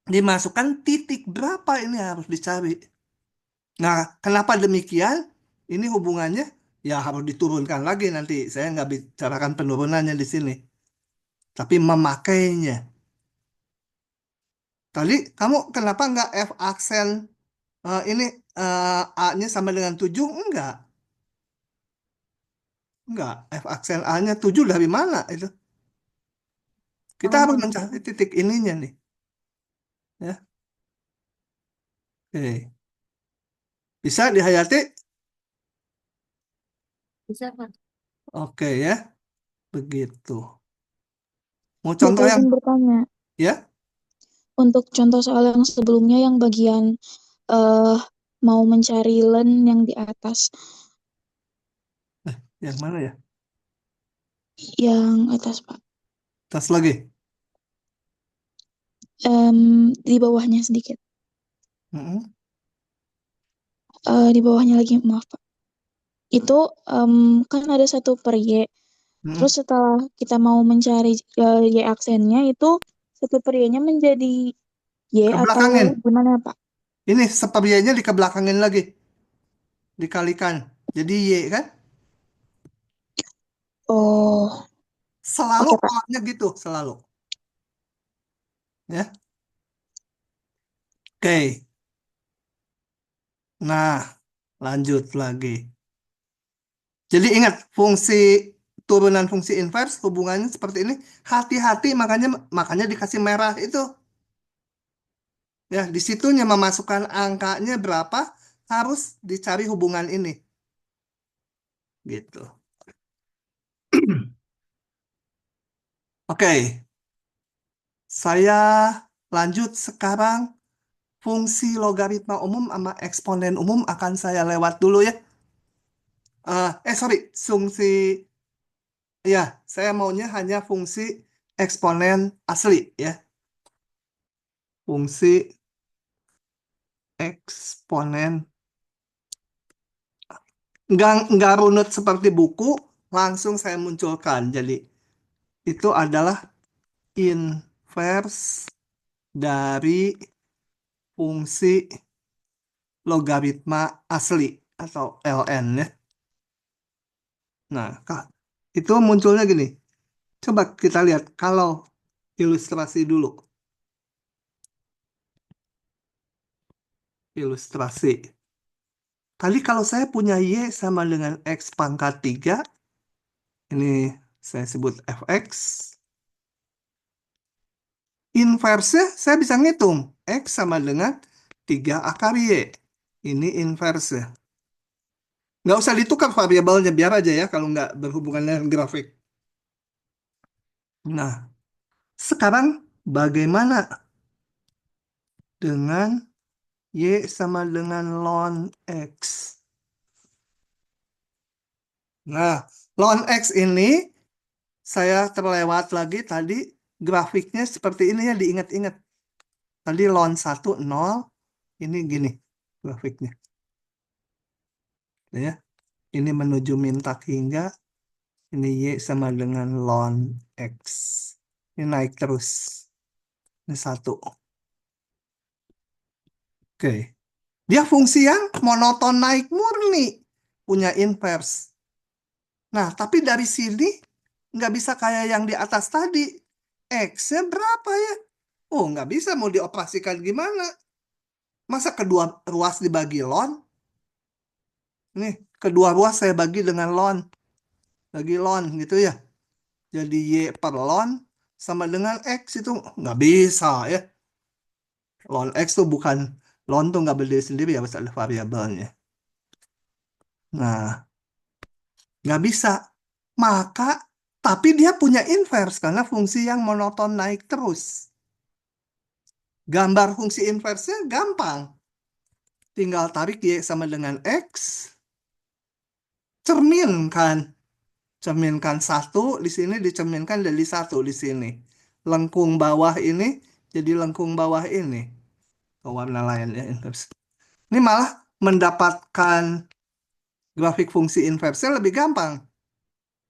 Dimasukkan titik berapa ini harus dicari. Nah, kenapa demikian? Ini hubungannya ya harus diturunkan lagi nanti. Saya nggak bicarakan penurunannya di sini. Tapi memakainya. Tadi kamu kenapa nggak F aksen ini A-nya sama dengan 7? Enggak. Enggak. F aksen A-nya 7 dari mana itu? Kita harus Oh, mencari titik ininya nih. Ya. Oke. Bisa dihayati? bisa, Pak. Oke ya. Begitu. Mau contoh Bapak yang izin bertanya, ya? untuk contoh soal yang sebelumnya yang bagian eh mau mencari len yang di atas, Yang mana ya? yang atas Pak, Tas lagi. di bawahnya sedikit, Mm-mm. di bawahnya lagi maaf Pak. Itu kan ada 1/Y. Mm-mm. Terus setelah kita mau mencari Y aksennya itu satu per Y-nya menjadi Y atau Kebelakangin. gimana, Pak? Ini sepertinya dikebelakangin lagi. Dikalikan. Jadi Y kan? Oh, Selalu oke, Pak. polanya gitu. Selalu. Ya. Oke. Nah, lanjut lagi. Jadi ingat, turunan fungsi inverse hubungannya seperti ini. Hati-hati, makanya makanya dikasih merah itu. Ya, di situnya memasukkan angkanya berapa, harus dicari hubungan ini. Gitu. Oke, saya lanjut sekarang. Fungsi logaritma umum sama eksponen umum akan saya lewat dulu ya. Sorry, fungsi, ya, saya maunya hanya fungsi eksponen asli ya. Fungsi eksponen. Nggak runut seperti buku, langsung saya munculkan. Jadi, itu adalah inverse dari fungsi logaritma asli atau ln ya. Nah, itu munculnya gini. Coba kita lihat kalau ilustrasi dulu. Ilustrasi. Tadi kalau saya punya Y sama dengan X pangkat 3, ini saya sebut fx. Inverse saya bisa ngitung. X sama dengan 3 akar Y. Ini inverse. Nggak usah ditukar variabelnya, biar aja ya kalau nggak berhubungan dengan grafik. Nah, sekarang bagaimana dengan Y sama dengan ln X? Nah, ln X ini saya terlewat lagi tadi, grafiknya seperti ini ya, diingat-ingat. Tadi ln 1, 0, ini gini grafiknya. Ya, ini menuju min tak hingga, ini Y sama dengan ln X. Ini naik terus. Ini 1. Oke. Dia fungsi yang monoton naik murni. Punya inverse. Nah, tapi dari sini nggak bisa kayak yang di atas tadi. X-nya berapa ya? Oh, nggak bisa, mau dioperasikan gimana? Masa kedua ruas dibagi ln? Nih, kedua ruas saya bagi dengan ln. Bagi ln gitu ya. Jadi Y per ln sama dengan X itu nggak bisa ya. Ln X tuh bukan, ln tuh nggak berdiri sendiri ya, harus ada variabelnya. Nah, nggak bisa. Maka, tapi dia punya inverse karena fungsi yang monoton naik terus. Gambar fungsi inverse-nya gampang. Tinggal tarik Y sama dengan X, cerminkan. Cerminkan 1 di sini, dicerminkan dari 1 di sini. Lengkung bawah ini jadi lengkung bawah ini. Warna lain ya, inverse. Ini malah mendapatkan grafik fungsi inverse lebih gampang.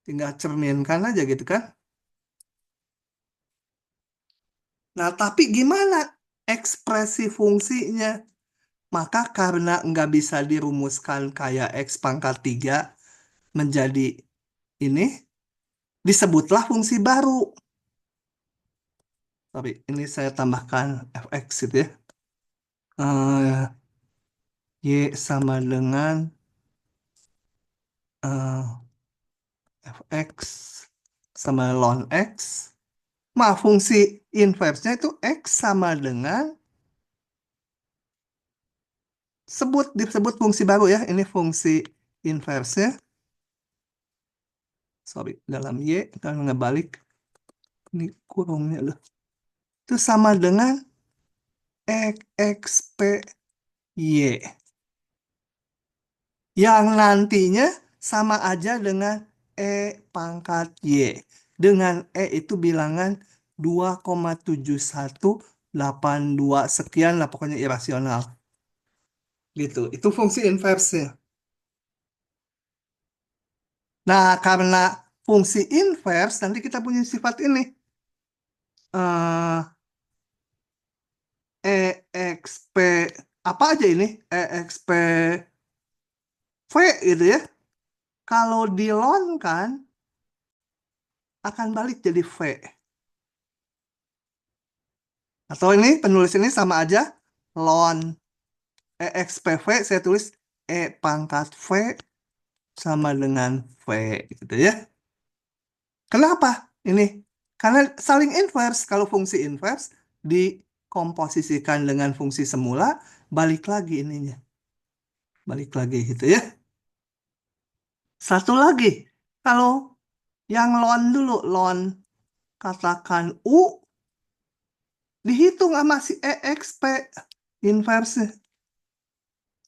Tinggal cerminkan aja gitu kan. Nah, tapi gimana ekspresi fungsinya? Maka karena nggak bisa dirumuskan kayak X pangkat 3 menjadi ini, disebutlah fungsi baru. Tapi ini saya tambahkan fx gitu ya. Y sama dengan fx sama ln x. Fungsi inverse-nya itu x sama dengan, disebut fungsi baru ya. Ini fungsi inverse-nya. Sorry, dalam Y, kalau ngebalik. Ini kurungnya loh. Itu sama dengan xp y. Yang nantinya sama aja dengan E pangkat Y. Dengan E itu bilangan 2,7182 sekian lah, pokoknya irasional. Gitu. Itu fungsi inverse. Nah, karena fungsi inverse, nanti kita punya sifat ini. EXP apa aja ini? EXP V gitu ya. Kalau dilon kan akan balik jadi V. Atau ini penulis ini sama aja. Lon EXPV saya tulis E pangkat V sama dengan V gitu ya. Kenapa ini? Karena saling inverse. Kalau fungsi inverse dikomposisikan dengan fungsi semula, balik lagi ininya. Balik lagi gitu ya. Satu lagi, kalau yang lon dulu, lon katakan U, dihitung sama si EXP inverse.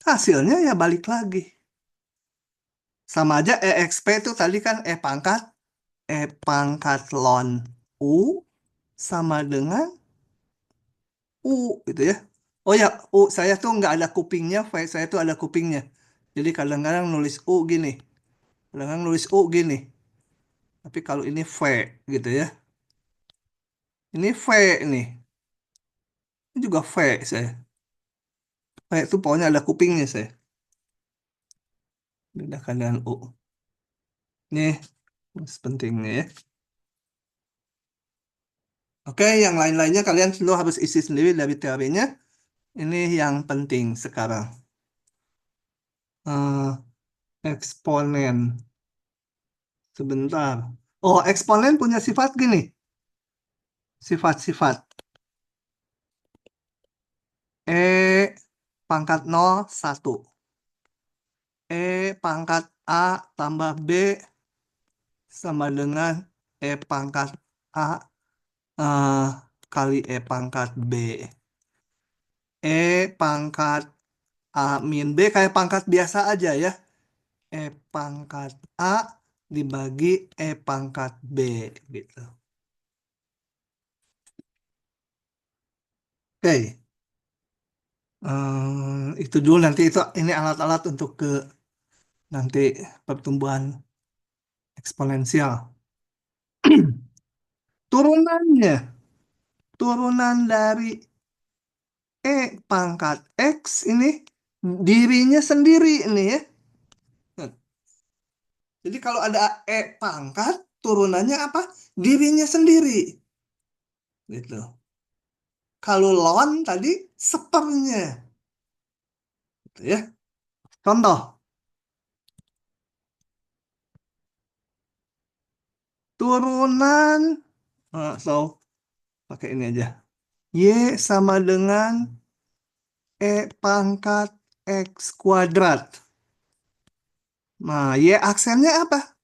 Hasilnya ya balik lagi. Sama aja EXP itu tadi kan E pangkat ln U sama dengan U gitu ya. Oh ya, U saya tuh nggak ada kupingnya, V saya tuh ada kupingnya. Jadi kadang-kadang nulis U gini, kadang-kadang nulis U gini. Tapi kalau ini V gitu ya. Ini V nih. Ini juga V saya. V itu pokoknya ada kupingnya saya. Bedakan dengan U. Nih, pentingnya ya. Oke, yang lain-lainnya kalian dulu harus isi sendiri dari teorinya. Ini yang penting sekarang. Eh, eksponen. Sebentar. Oh, eksponen punya sifat gini. Sifat-sifat. E pangkat 0, 1. E pangkat A tambah B sama dengan E pangkat A eh, kali E pangkat B. E pangkat A min B kayak pangkat biasa aja ya. E pangkat A dibagi E pangkat B gitu. Oke. Itu dulu nanti itu ini alat-alat untuk ke nanti pertumbuhan eksponensial. Turunannya, turunan dari E pangkat X ini dirinya sendiri ini ya. Nah, jadi kalau ada E pangkat, turunannya apa? Dirinya sendiri. Gitu. Kalau ln tadi sepernya. Gitu ya. Contoh, turunan, so pakai ini aja. Y sama dengan E pangkat X kuadrat. Nah, Y aksennya apa?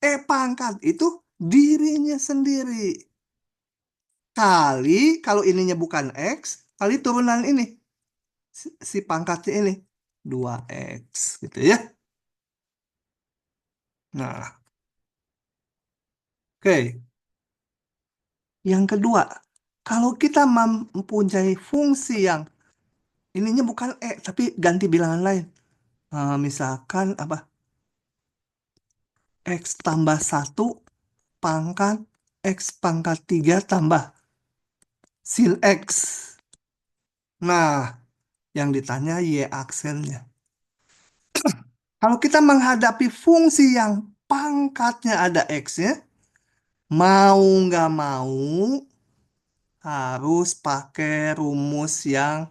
E pangkat itu dirinya sendiri. Kali, kalau ininya bukan X, kali turunan ini. Si pangkatnya ini. 2X gitu ya. Nah, oke. Yang kedua, kalau kita mempunyai fungsi yang ininya bukan E, tapi ganti bilangan lain. Misalkan apa? X tambah 1 pangkat X pangkat 3 tambah sin X. Nah, yang ditanya Y aksennya. Kalau kita menghadapi fungsi yang pangkatnya ada X-nya, mau nggak mau harus pakai rumus yang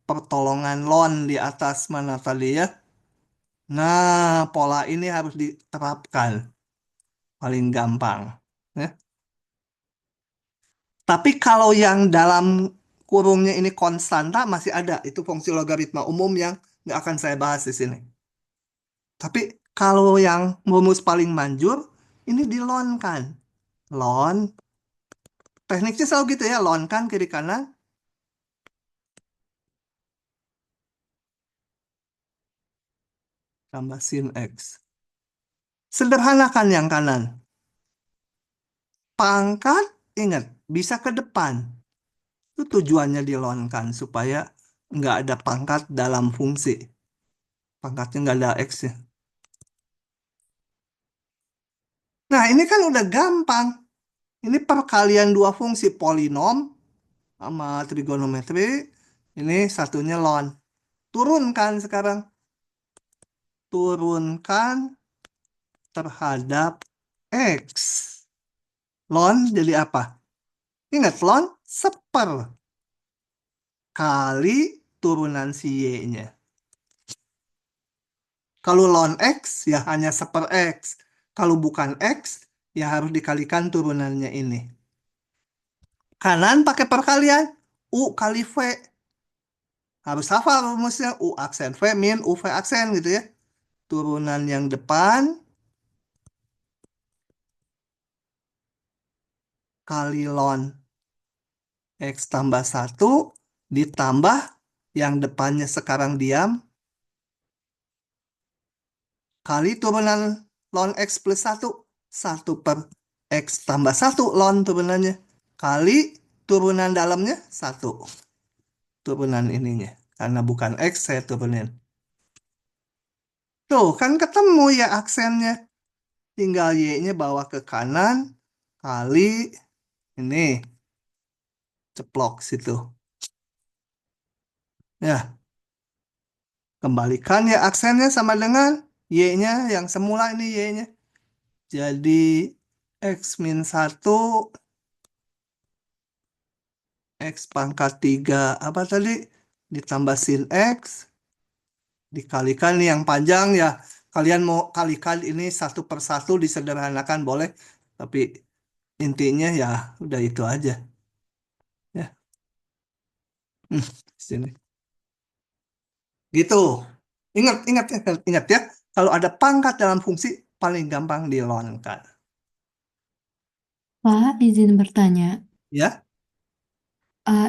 pertolongan ln di atas mana tadi ya. Nah, pola ini harus diterapkan. Paling gampang. Ya. Tapi kalau yang dalam kurungnya ini konstanta masih ada. Itu fungsi logaritma umum yang nggak akan saya bahas di sini. Tapi kalau yang rumus paling manjur, ini dilonkan. Lon, tekniknya selalu gitu ya, lonkan kiri kanan, tambah sin X. Sederhanakan yang kanan. Pangkat, ingat, bisa ke depan. Itu tujuannya dilonkan, supaya nggak ada pangkat dalam fungsi. Pangkatnya nggak ada X-nya. Nah, ini kan udah gampang. Ini perkalian dua fungsi polinom sama trigonometri Ini satunya ln. Turunkan sekarang. Turunkan terhadap X. Ln jadi apa? Ingat, ln seper kali turunan si Y-nya. Kalau ln X, ya hanya seper X. Kalau bukan X, ya harus dikalikan turunannya ini. Kanan pakai perkalian, U kali V. Harus hafal rumusnya, U aksen V min U V aksen gitu ya. Turunan yang depan kali ln X tambah 1 ditambah yang depannya sekarang diam kali turunan ln X plus 1. 1 per X tambah 1 ln turunannya. Kali turunan dalamnya 1. Turunan ininya. Karena bukan X saya turunin. Tuh kan ketemu ya aksennya. Tinggal Y-nya bawa ke kanan. Kali ini. Ceplok situ. Ya, kembalikan ya aksennya sama dengan Y-nya yang semula ini Y-nya. Jadi X min 1 X pangkat 3 apa tadi? Ditambah sin X. Dikalikan nih yang panjang ya. Kalian mau kalikan ini satu per satu disederhanakan boleh. Tapi intinya ya udah itu aja. Ya, sini. Gitu. Ingat, ingat, ingat, ingat ya. Kalau ada pangkat dalam fungsi paling gampang dilonkan. Pak, izin bertanya. Ya,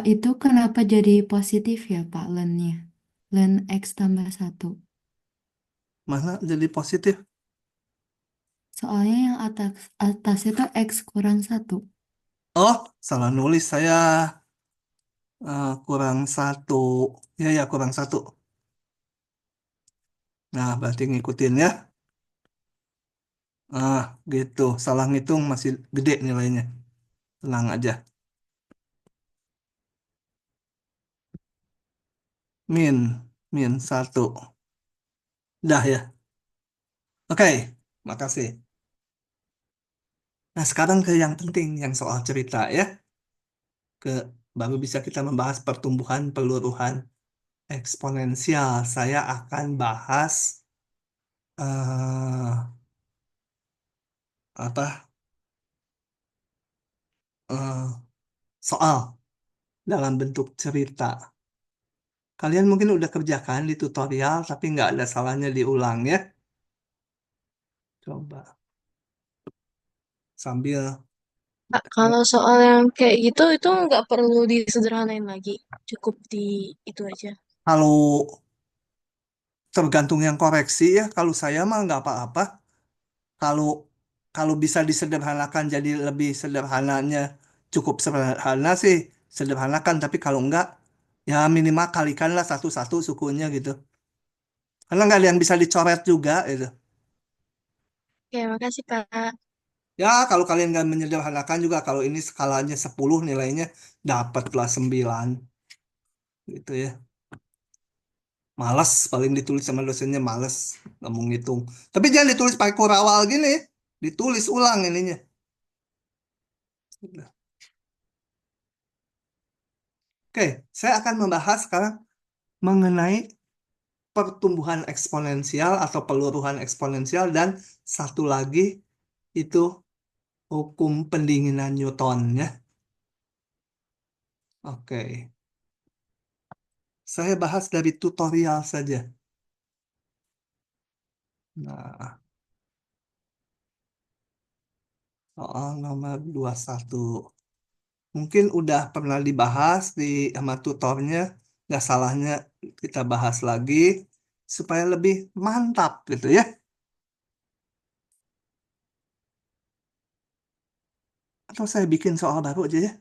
Itu kenapa jadi positif ya, Pak, len-nya? Len X tambah 1. mana jadi positif? Soalnya yang atas itu X kurang 1. Oh, salah nulis saya. Kurang 1. Ya, ya, kurang 1. Nah, berarti ngikutin ya. Gitu. Salah ngitung masih gede nilainya. Tenang aja. Min. Min 1. Dah ya. Oke. Makasih. Nah, sekarang ke yang penting. Yang soal cerita ya. Ke Baru bisa kita membahas pertumbuhan peluruhan eksponensial. Saya akan bahas eh apa eh, soal dalam bentuk cerita. Kalian mungkin udah kerjakan di tutorial, tapi nggak ada salahnya diulang ya. Coba sambil Kak, kalau soal yang kayak gitu itu nggak perlu disederhanain lagi. Cukup di itu aja. kalau tergantung yang koreksi ya. Kalau saya mah nggak apa-apa. Kalau kalau bisa disederhanakan jadi lebih sederhananya cukup sederhana sih sederhanakan. Tapi kalau enggak ya minimal kalikanlah satu-satu sukunya gitu. Karena nggak ada yang bisa dicoret juga gitu. Oke, makasih Kak. Ya, kalau kalian nggak menyederhanakan juga, kalau ini skalanya 10 nilainya dapatlah 9 gitu ya. Males, paling ditulis sama dosennya males, nggak mau ngitung. Tapi jangan ditulis pakai kurawal gini, ditulis ulang ininya. Oke, saya akan membahas sekarang mengenai pertumbuhan eksponensial atau peluruhan eksponensial dan satu lagi itu hukum pendinginan Newton ya. Oke, saya bahas dari tutorial saja. Nah, soal nomor 21. Mungkin udah pernah dibahas di sama tutornya, nggak salahnya kita bahas lagi supaya lebih mantap gitu ya. Atau saya bikin soal baru aja ya.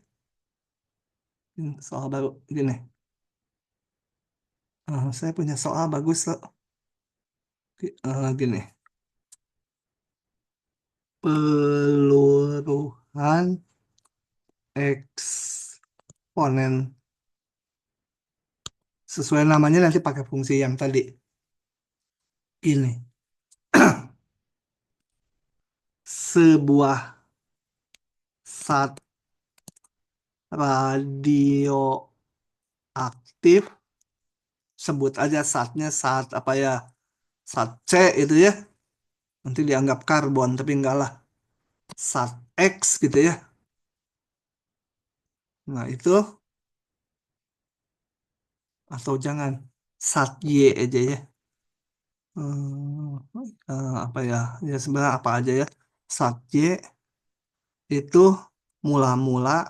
Soal baru gini. Saya punya soal bagus loh. Gini. Peluruhan eksponen Sesuai namanya nanti pakai fungsi yang tadi. Ini. Sebuah zat radioaktif, sebut aja zatnya zat apa ya, zat C itu ya. Nanti dianggap karbon, tapi enggak lah. Zat X gitu ya. Nah itu, atau jangan, zat Y aja ya. Apa ya? Ya sebenarnya apa aja ya. Zat Y itu mula-mula,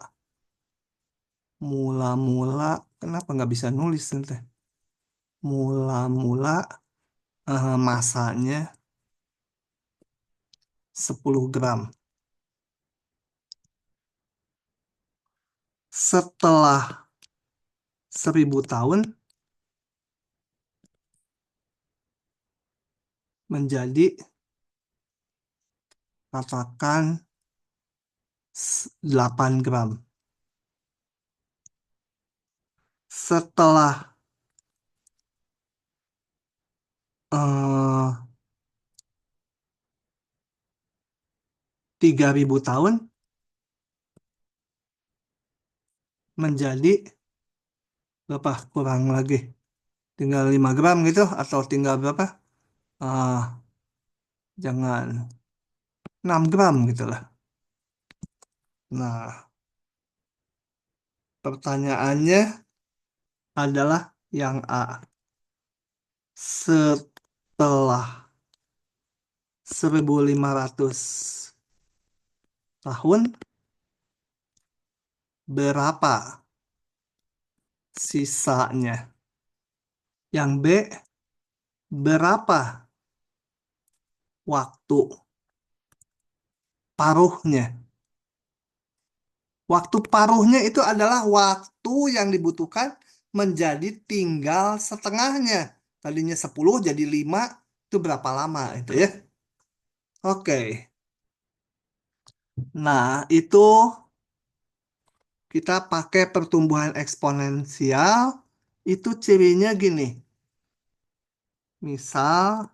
mula-mula, kenapa nggak bisa nulis nanti? Mula-mula masanya 10 gram. Setelah 1000 tahun menjadi, katakan 8 gram. Setelah eh, 3000 tahun menjadi berapa? Kurang lagi. Tinggal 5 gram gitu atau tinggal berapa? Ah, jangan 6 gram gitu lah. Nah, pertanyaannya adalah yang A. Setelah 1500 tahun berapa sisanya? Yang B, berapa waktu paruhnya? Waktu paruhnya itu adalah waktu yang dibutuhkan menjadi tinggal setengahnya. Tadinya 10 jadi 5, itu berapa lama itu ya? Oke. Nah, itu kita pakai pertumbuhan eksponensial. Itu cirinya gini. Misal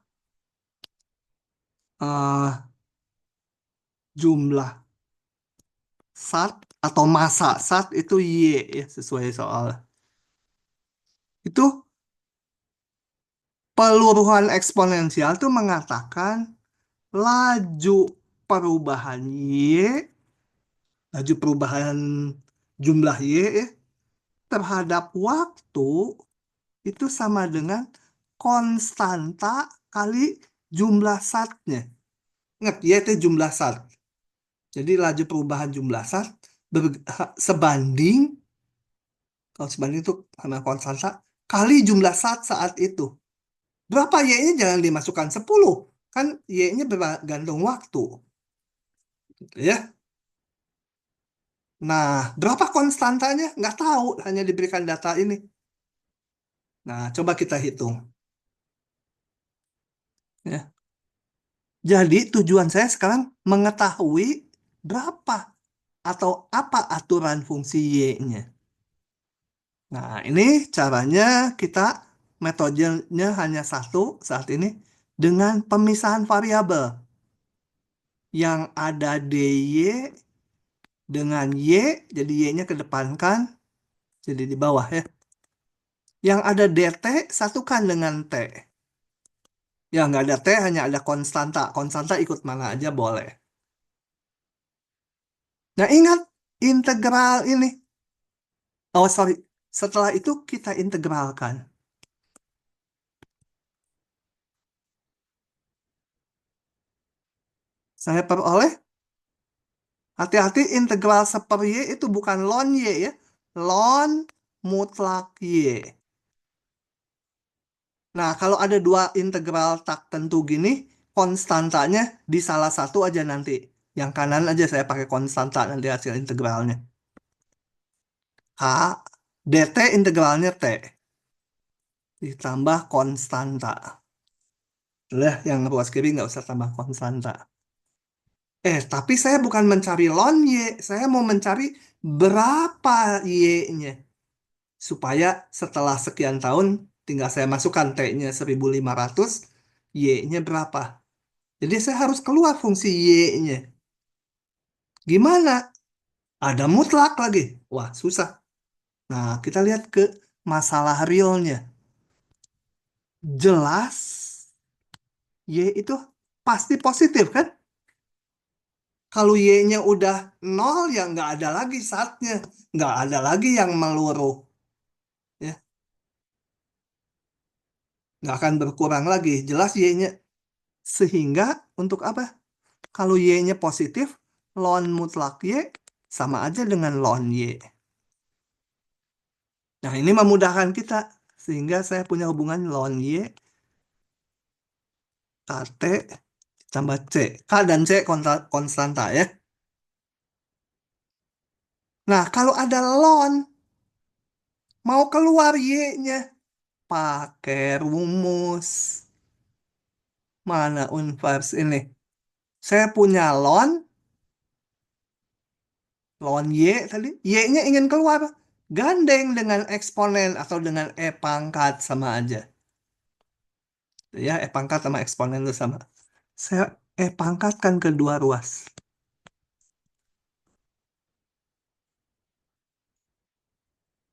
eh, jumlah zat atau massa zat itu Y ya, sesuai soal. Itu peluruhan eksponensial itu mengatakan laju perubahan Y, laju perubahan jumlah Y ya, terhadap waktu itu sama dengan konstanta kali jumlah zatnya. Ingat, Y itu jumlah zat. Jadi laju perubahan jumlah zat sebanding, kalau sebanding itu sama konstanta, kali jumlah zat saat itu. Berapa Y-nya jangan dimasukkan 10. Kan Y-nya bergantung waktu. Gitu ya. Nah, berapa konstantanya? Nggak tahu, hanya diberikan data ini. Nah, coba kita hitung. Ya. Jadi tujuan saya sekarang mengetahui berapa atau apa aturan fungsi Y-nya. Nah, ini caranya kita, metodenya hanya satu saat ini, dengan pemisahan variabel. Yang ada DY dengan Y, jadi Y-nya kedepankan, jadi di bawah ya. Yang ada DT, satukan dengan T. Ya, nggak ada T, hanya ada konstanta. Konstanta ikut mana aja boleh. Nah, ingat integral ini. Oh, sorry. Setelah itu kita integralkan. Saya peroleh, hati-hati, integral seper Y itu bukan ln Y ya. Ln mutlak Y. Nah, kalau ada dua integral tak tentu gini, konstantanya di salah satu aja nanti. Yang kanan aja saya pakai konstanta nanti hasil integralnya. H, dt integralnya T. Ditambah konstanta. Lah, yang ruas kiri nggak usah tambah konstanta. Tapi saya bukan mencari ln Y. Saya mau mencari berapa Y-nya. supaya setelah sekian tahun tinggal saya masukkan T-nya 1500, Y-nya berapa. Jadi saya harus keluar fungsi Y-nya. Gimana? Ada mutlak lagi. Wah, susah. Nah, kita lihat ke masalah realnya. Jelas Y itu pasti positif kan? Kalau Y-nya udah nol ya nggak ada lagi saatnya. Nggak ada lagi yang meluruh. Ya, nggak akan berkurang lagi. Jelas Y-nya. Sehingga untuk apa? Kalau Y-nya positif, ln mutlak Y sama aja dengan ln Y. Nah, ini memudahkan kita. Sehingga saya punya hubungan ln Y, KT, tambah C. K dan C konstanta ya. Nah, kalau ada ln, mau keluar Y-nya. Pakai rumus. Mana unvers ini? Saya punya ln Y tadi. Y-nya ingin keluar. Gandeng dengan eksponen atau dengan E pangkat sama aja. Ya, E pangkat sama eksponen itu sama. Saya E pangkatkan kedua ruas.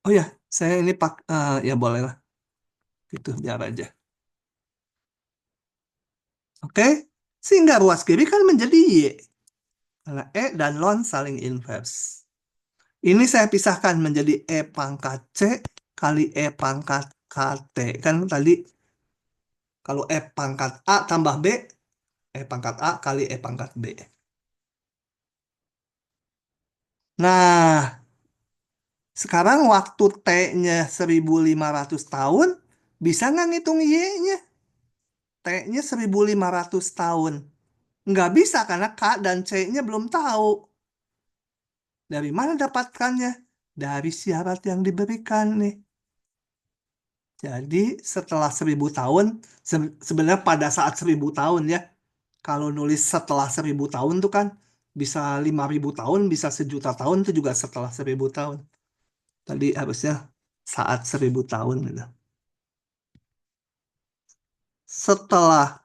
Oh ya, saya ini ya boleh lah. Gitu, biar aja. Oke? Sehingga ruas kiri kan menjadi Y. Karena E dan ln saling invers. Ini saya pisahkan menjadi E pangkat C kali E pangkat KT. Kan tadi kalau E pangkat A tambah B, E pangkat A kali E pangkat B. Nah, sekarang waktu T-nya 1500 tahun, bisa nggak ngitung Y-nya? T-nya 1500 tahun. Nggak bisa karena K dan C-nya belum tahu. Dari mana dapatkannya? Dari syarat yang diberikan nih. Jadi setelah 1000 tahun, sebenarnya pada saat 1000 tahun ya, kalau nulis setelah 1000 tahun tuh kan bisa 5000 tahun, bisa 1.000.000 tahun, itu juga setelah 1000 tahun. Tadi harusnya saat 1000 tahun gitu. Setelah,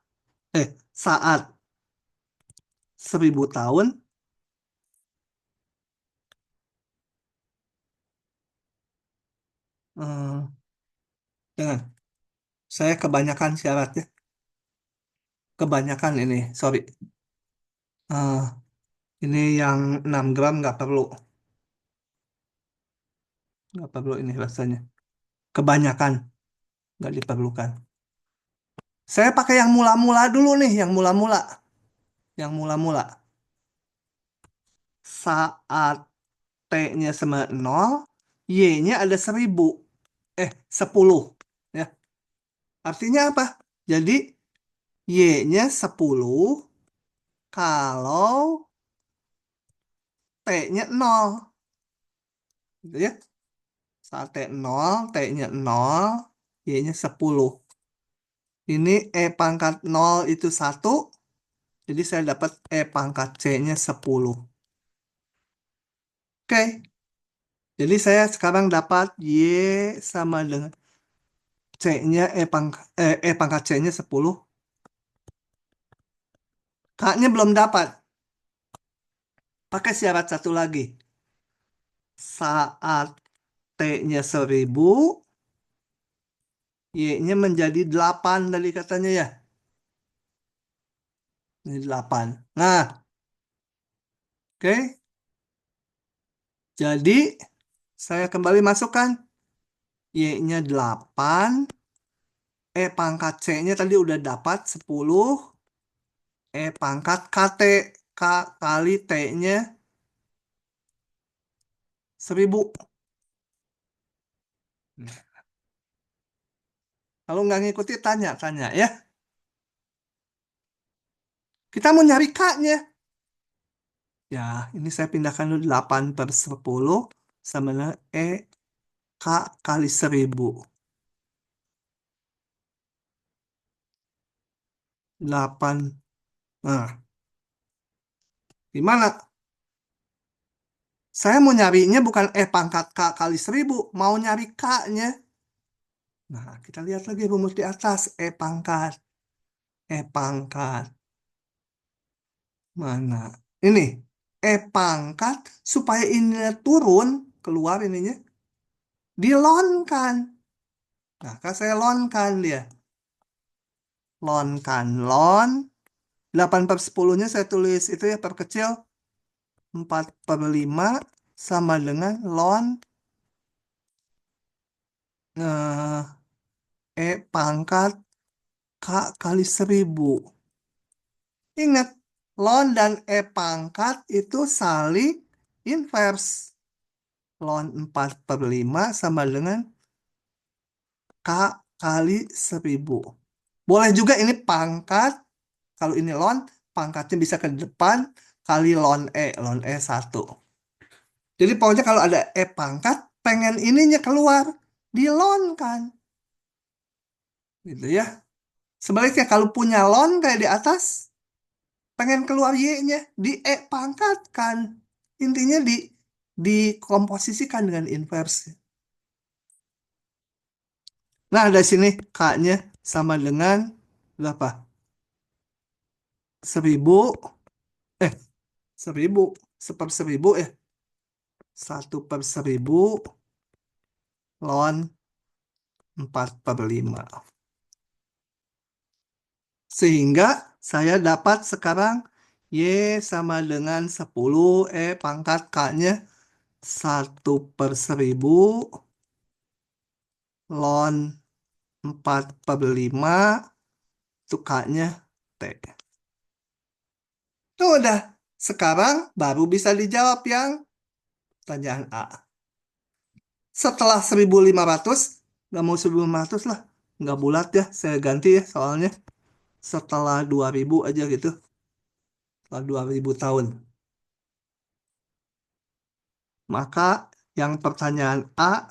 saat 1000 tahun, eh, jangan, saya kebanyakan syaratnya, kebanyakan ini, sorry. Eh, ini yang 6 gram nggak perlu ini rasanya. Kebanyakan, nggak diperlukan. Saya pakai yang mula-mula dulu nih, yang mula-mula. Yang mula-mula. Saat T-nya sama 0, Y-nya ada 1000. 10. Ya. Artinya apa? Jadi, Y-nya 10 kalau T-nya 0. Gitu ya. Saat T 0, T-nya 0, Y-nya 10. Ini E pangkat 0 itu 1. Jadi saya dapat E pangkat C-nya 10. Oke. Jadi saya sekarang dapat Y sama dengan C-nya E pangkat C-nya 10. K-nya belum dapat. Pakai syarat satu lagi. Saat T-nya 1000, Y-nya menjadi 8 tadi katanya ya. Ini 8. Nah, oke. Jadi saya kembali masukkan. Y-nya 8. E pangkat C-nya tadi udah dapat 10. E pangkat KT. K kali T-nya 1000. Kalau nggak ngikuti tanya-tanya ya. Kita mau nyari K-nya. Ya, ini saya pindahkan dulu 8/10 sama dengan K kali 1000. 8. Nah, gimana? Saya mau nyarinya bukan E pangkat K kali 1000, mau nyari K-nya. Nah, kita lihat lagi rumus di atas. E pangkat. E pangkat. Mana? Ini. E pangkat. Supaya ininya turun. Keluar ininya. Dilonkan. Nah, kan saya lonkan dia. Lonkan. Lon. 8/10-nya saya tulis. Itu ya perkecil. 4/5 sama dengan ln eh, E pangkat K kali 1000. Ingat, ln dan E pangkat itu saling inverse. Ln 4/5 sama dengan K kali 1000. Boleh juga ini pangkat, kalau ini ln, pangkatnya bisa ke depan, kali ln E 1. Jadi pokoknya kalau ada E pangkat, pengen ininya keluar, di ln kan. Gitu ya. Sebaliknya kalau punya ln kayak di atas, pengen keluar Y-nya, di E pangkat kan. Intinya dikomposisikan dengan inverse. Nah, dari sini K-nya sama dengan berapa? 1000, eh 1000, 1/1000 ya. 1/1000 ln 4/5. Sehingga saya dapat sekarang Y sama dengan 10, pangkat K-nya 1/1000 ln 4/5 itu K-nya T. Itu udah. Sekarang baru bisa dijawab yang pertanyaan A. Setelah 1500, nggak mau 1500 lah. Nggak bulat ya, saya ganti ya soalnya. Setelah 2000 aja gitu. Setelah 2000 tahun. Maka yang pertanyaan A,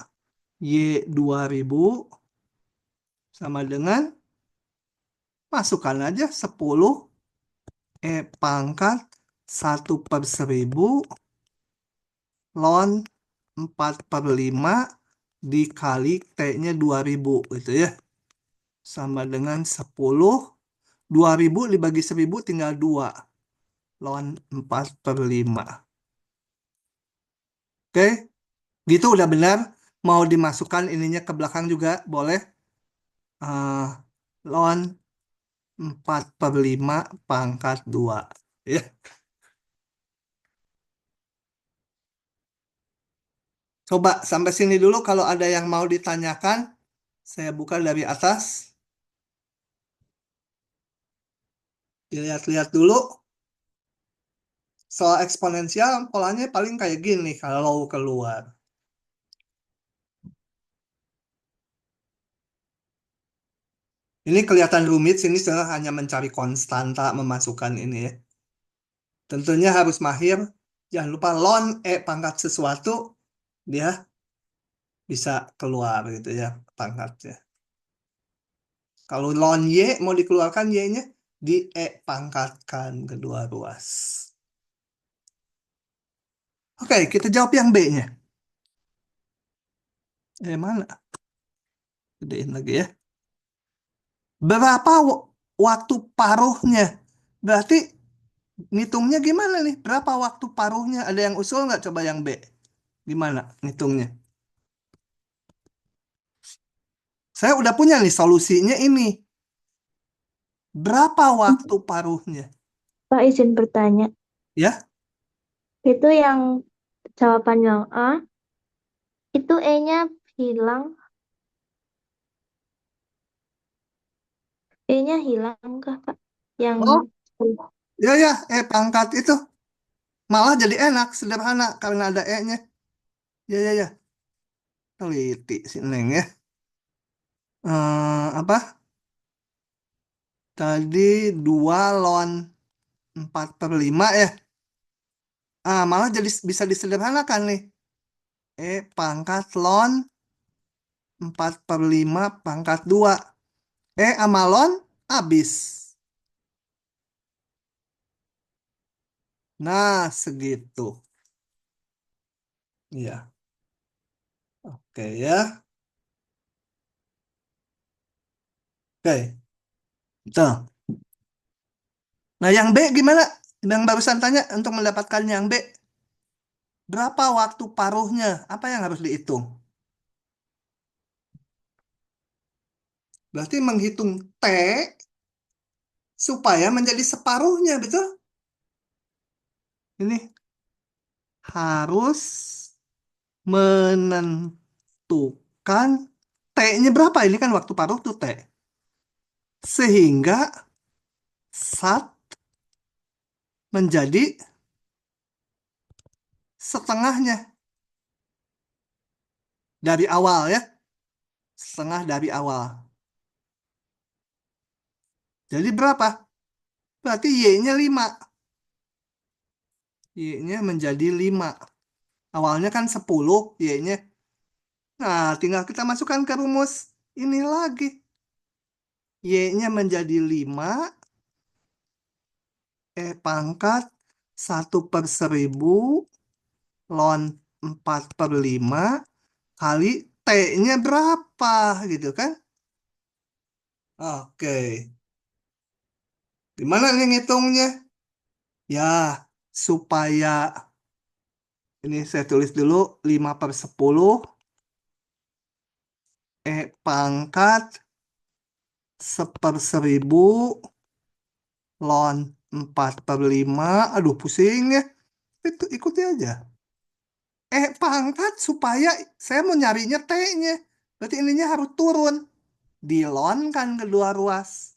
Y 2000 sama dengan, masukkan aja 10 pangkat 1/1000 ln 4/5 dikali T-nya 2000 gitu ya. Sama dengan 10. 2000 dibagi 1000 tinggal 2. Ln 4/5. Oke, gitu udah benar. Mau dimasukkan ininya ke belakang juga boleh. Ln 4/5 pangkat 2. Ya. Coba sampai sini dulu, kalau ada yang mau ditanyakan, saya buka dari atas. Dilihat-lihat dulu. Soal eksponensial, polanya paling kayak gini kalau keluar. Ini kelihatan rumit, sini saya hanya mencari konstanta memasukkan ini ya. Tentunya harus mahir. Jangan lupa ln pangkat sesuatu, dia bisa keluar gitu ya pangkatnya. Kalau ln Y mau dikeluarkan Y-nya, di pangkatkan kedua ruas. Oke, kita jawab yang B-nya. Mana? Gedein lagi ya. Berapa waktu paruhnya? Berarti ngitungnya gimana nih? Berapa waktu paruhnya? Ada yang usul nggak? Coba yang B. Gimana ngitungnya? Saya udah punya nih solusinya ini. Berapa waktu paruhnya? Pak, izin bertanya. Ya, Itu yang jawaban yang A, itu E-nya hilang. E-nya hilang kah, Pak? Yang oh, ya, pangkat itu malah jadi enak, sederhana karena ada E-nya. Ya. Teliti si Neng ya. Apa? Tadi 2 ln 4/5 ya. Malah jadi bisa disederhanakan nih. Pangkat ln 4/5 pangkat 2. Sama ln habis. Nah, segitu. Iya, oke ya. Oke, betul. Nah, yang B gimana? Yang barusan tanya untuk mendapatkan yang B, berapa waktu paruhnya? Apa yang harus dihitung? Berarti menghitung T supaya menjadi separuhnya, betul? Ini harus menentukan T-nya berapa. Ini kan waktu paruh tuh T. Sehingga sat menjadi setengahnya dari awal ya. Setengah dari awal. Jadi berapa? Berarti Y-nya 5. Y-nya menjadi 5. Awalnya kan 10 Y-nya. Nah, tinggal kita masukkan ke rumus ini lagi. Y-nya menjadi 5. Pangkat 1/1000 ln 4/5 kali T-nya berapa gitu kan? Oke. Gimana nih ngitungnya? Ya, supaya ini saya tulis dulu 5/10 pangkat 1/1000 ln 4/5. Aduh, pusing ya. Itu ikuti aja. Pangkat supaya saya mau nyarinya T-nya. Berarti ininya harus turun. Di ln kan kedua ruas.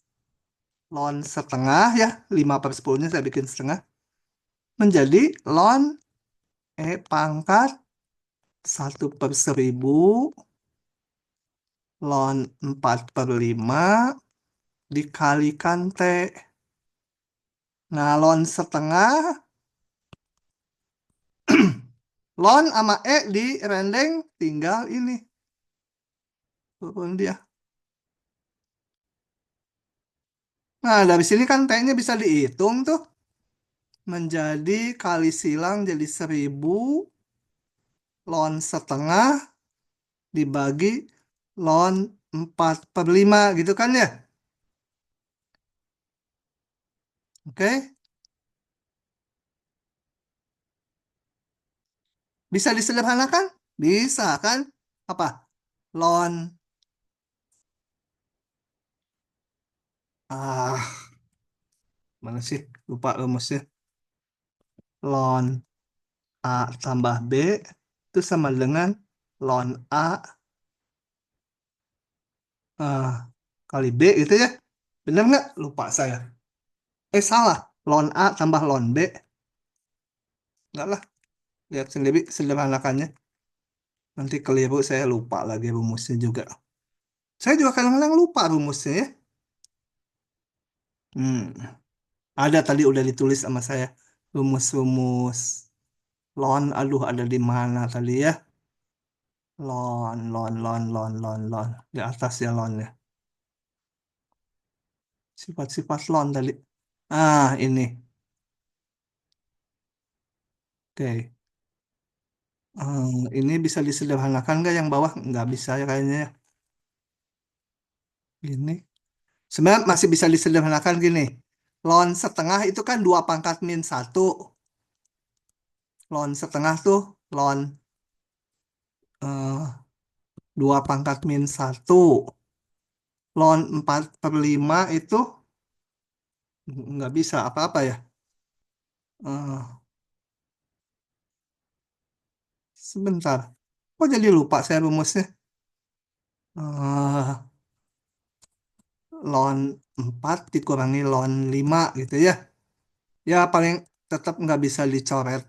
Ln setengah ya. 5/10-nya saya bikin setengah. Menjadi ln pangkat 1/1000 ln 4/5 dikalikan T. Nah, ln setengah, ln sama di rendeng tinggal ini. Turun dia. Nah, dari sini kan T-nya bisa dihitung tuh. Menjadi kali silang jadi 1000 ln setengah dibagi ln 4/5 gitu kan ya. Oke. Bisa disederhanakan? Bisa kan? Apa? Ln mana sih? Lupa rumusnya. Ln A tambah B itu sama dengan ln A ah, kali B gitu ya. Bener nggak? Lupa saya. Salah. Ln A tambah ln B. Enggak lah. Lihat sendiri sederhanakannya. Nanti keliru saya lupa lagi rumusnya juga. Saya juga kadang-kadang lupa rumusnya ya. Hmm. Ada tadi udah ditulis sama saya. Rumus-rumus ln. Aduh, ada di mana tadi ya? Ln. Di atas ya lnnya. Sifat-sifat ln tadi. Ini. Oke. Ini bisa disederhanakan nggak yang bawah? Nggak bisa ya kayaknya ya. Ini. Sebenarnya masih bisa disederhanakan gini. Ln setengah itu kan 2 × (-1). Ln setengah tuh ln 2 × (-1). Ln 4/5 itu nggak bisa apa-apa ya. Eh, Sebentar. Kok jadi lupa saya rumusnya? Eh, ln 4 dikurangi ln 5 gitu ya. Ya paling tetap nggak bisa dicoret.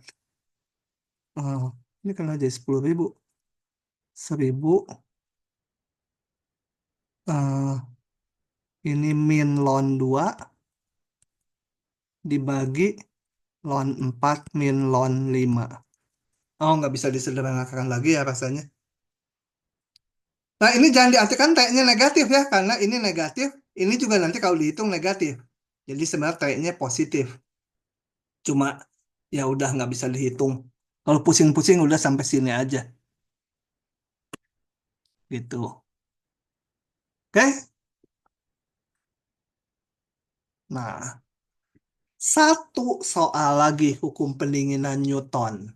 Eh, ini kan aja 10.000. 1000. eh, ini min ln 2 dibagi ln 4 min ln 5. Oh, nggak bisa disederhanakan lagi ya rasanya. Nah, ini jangan diartikan T-nya negatif ya, karena ini negatif. Ini juga nanti kalau dihitung negatif. Jadi sebenarnya T-nya positif. Cuma ya udah nggak bisa dihitung. Kalau pusing-pusing udah sampai sini aja. Gitu. Oke? Nah, satu soal lagi hukum pendinginan Newton.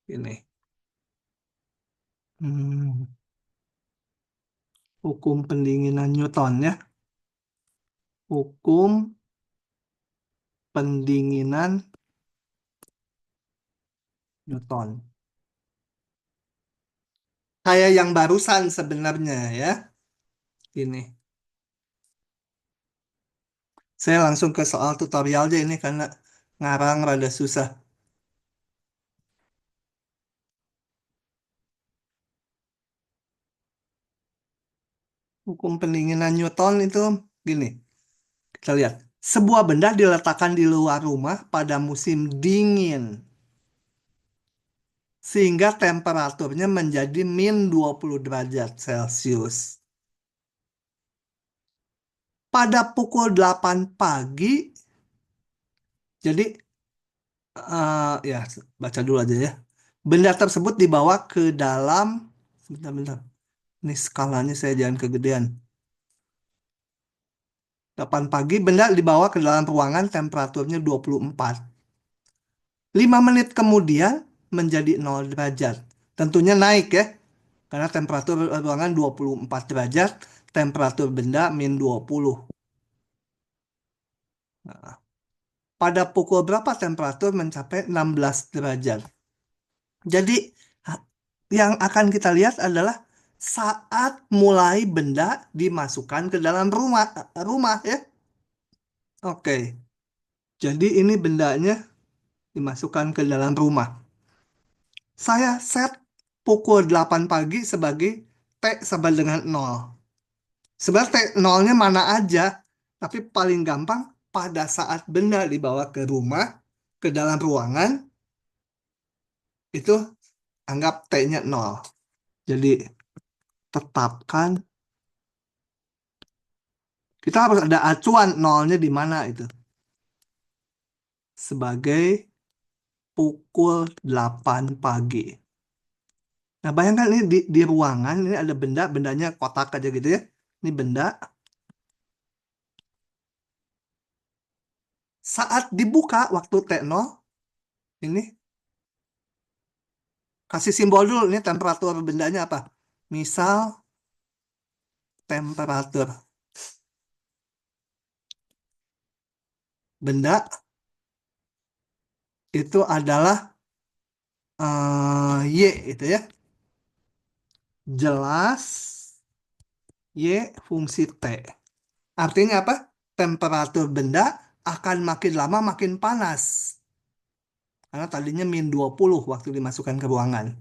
Ini. Hmm, hukum pendinginan Newton ya. Hukum pendinginan Newton. Kayak yang barusan sebenarnya ya. Ini. Saya langsung ke soal tutorial aja ini karena ngarang rada susah. Hukum pendinginan Newton itu gini. Kita lihat. Sebuah benda diletakkan di luar rumah pada musim dingin. Sehingga temperaturnya menjadi -20 derajat Celcius. Pada pukul 8 pagi, jadi ya baca dulu aja ya. Benda tersebut dibawa ke dalam, bentar-bentar. Ini skalanya saya jangan kegedean. 8 pagi, benda dibawa ke dalam ruangan temperaturnya 24. 5 menit kemudian menjadi 0 derajat. Tentunya naik ya, karena temperatur ruangan 24 derajat, temperatur benda -20. Nah, pada pukul berapa temperatur mencapai 16 derajat. Jadi yang akan kita lihat adalah saat mulai benda dimasukkan ke dalam rumah ya. Oke. Jadi ini bendanya dimasukkan ke dalam rumah. Saya set pukul 8 pagi sebagai T sama dengan 0. Sebenarnya T 0-nya mana aja, tapi paling gampang pada saat benda dibawa ke rumah, ke dalam ruangan, itu anggap T-nya 0. Jadi tetapkan, kita harus ada acuan nolnya di mana itu. Sebagai pukul 8 pagi. Nah, bayangkan ini di ruangan, ini ada benda, bendanya kotak aja gitu ya. Ini benda. Saat dibuka waktu T0, ini kasih simbol dulu, ini temperatur bendanya apa? Misal temperatur benda itu adalah Y itu ya. Jelas Y fungsi T. Artinya apa? Temperatur benda akan makin lama makin panas. Karena tadinya -20 waktu dimasukkan ke ruangan.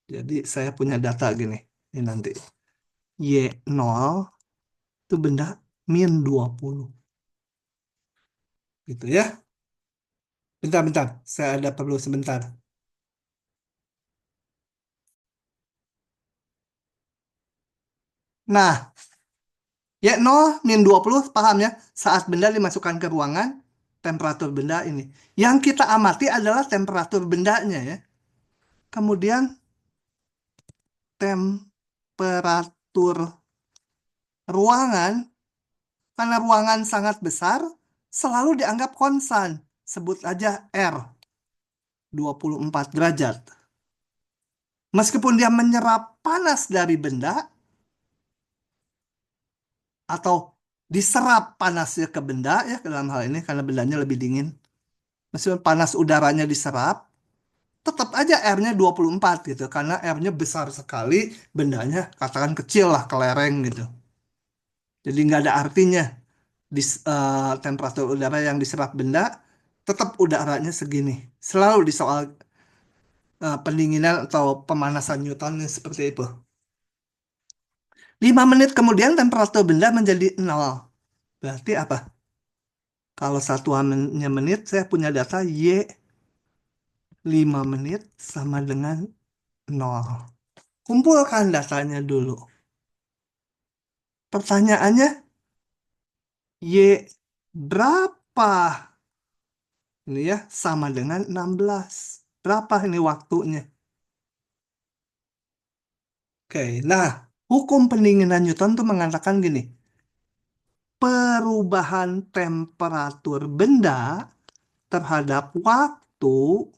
Jadi saya punya data gini. Ini nanti. Y0 itu benda -20. Gitu ya. Bentar-bentar. Saya ada perlu sebentar. Nah, Y0 -20 paham ya? Saat benda dimasukkan ke ruangan, temperatur benda ini. Yang kita amati adalah temperatur bendanya ya. Kemudian temperatur ruangan, karena ruangan sangat besar, selalu dianggap konstan. Sebut aja R, 24 derajat. Meskipun dia menyerap panas dari benda, atau diserap panasnya ke benda, ya dalam hal ini karena bendanya lebih dingin. Meskipun panas udaranya diserap, tetap aja R-nya 24 gitu. Karena R-nya besar sekali, bendanya katakan kecil lah, kelereng gitu. Jadi nggak ada artinya temperatur udara yang diserap benda tetap udaranya segini. Selalu di soal pendinginan atau pemanasan Newton seperti itu. 5 menit kemudian temperatur benda menjadi 0. Berarti apa? Kalau satuannya menit, saya punya data Y 5 menit sama dengan 0. Kumpulkan datanya dulu. Pertanyaannya, Y berapa Ini ya, sama dengan 16. Berapa ini waktunya? Oke, nah, hukum pendinginan Newton tuh mengatakan gini, perubahan temperatur benda terhadap waktu,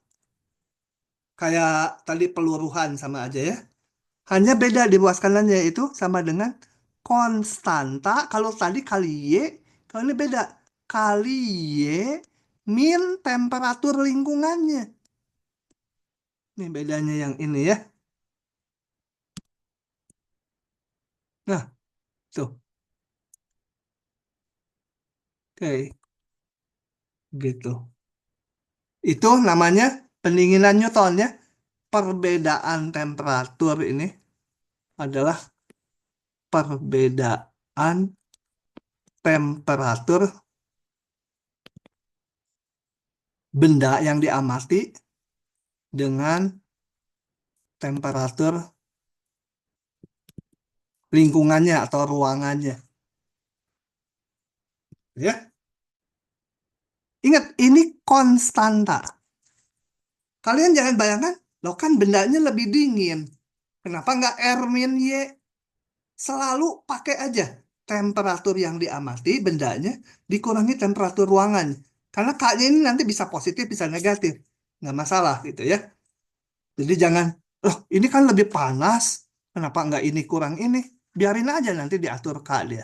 kayak tadi peluruhan sama aja ya, hanya beda di ruas kanannya itu sama dengan konstanta, kalau tadi kali Y, kalau ini beda, kali Y min temperatur lingkungannya. Ini bedanya yang ini ya. Nah, tuh. Oke, gitu. Itu namanya pendinginan Newton ya. Perbedaan temperatur ini adalah perbedaan temperatur benda yang diamati dengan temperatur lingkungannya atau ruangannya. Ya, ingat ini konstanta. Kalian jangan bayangkan, loh kan bendanya lebih dingin. Kenapa nggak R min Y? Selalu pakai aja temperatur yang diamati bendanya dikurangi temperatur ruangan. Karena K-nya ini nanti bisa positif, bisa negatif. Nggak masalah gitu ya. Jadi jangan, loh ini kan lebih panas, kenapa nggak ini kurang ini? Biarin aja nanti diatur K dia.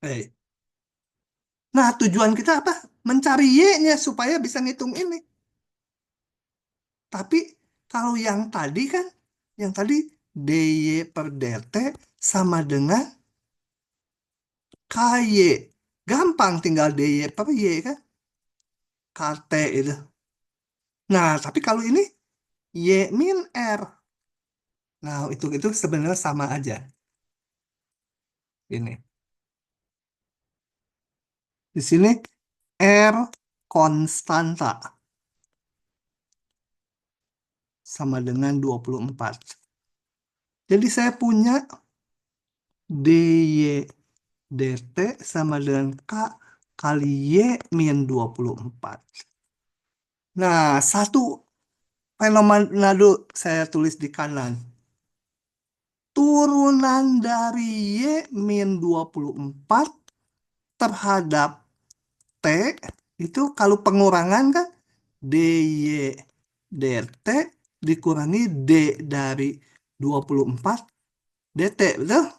Eh. Nah tujuan kita apa? Mencari Y-nya supaya bisa ngitung ini. Tapi kalau yang tadi DY per DT sama dengan KY. Gampang tinggal DY per Y kan? KT itu. Nah, tapi kalau ini Y min R. Nah, itu sebenarnya sama aja. Ini. Di sini R konstanta sama dengan 24. Jadi saya punya DY DT sama dengan K kali Y min 24. Nah, satu fenomena dulu saya tulis di kanan. Turunan dari Y min 24 terhadap T itu kalau pengurangan kan DY DT dikurangi D dari 24 DT, betul?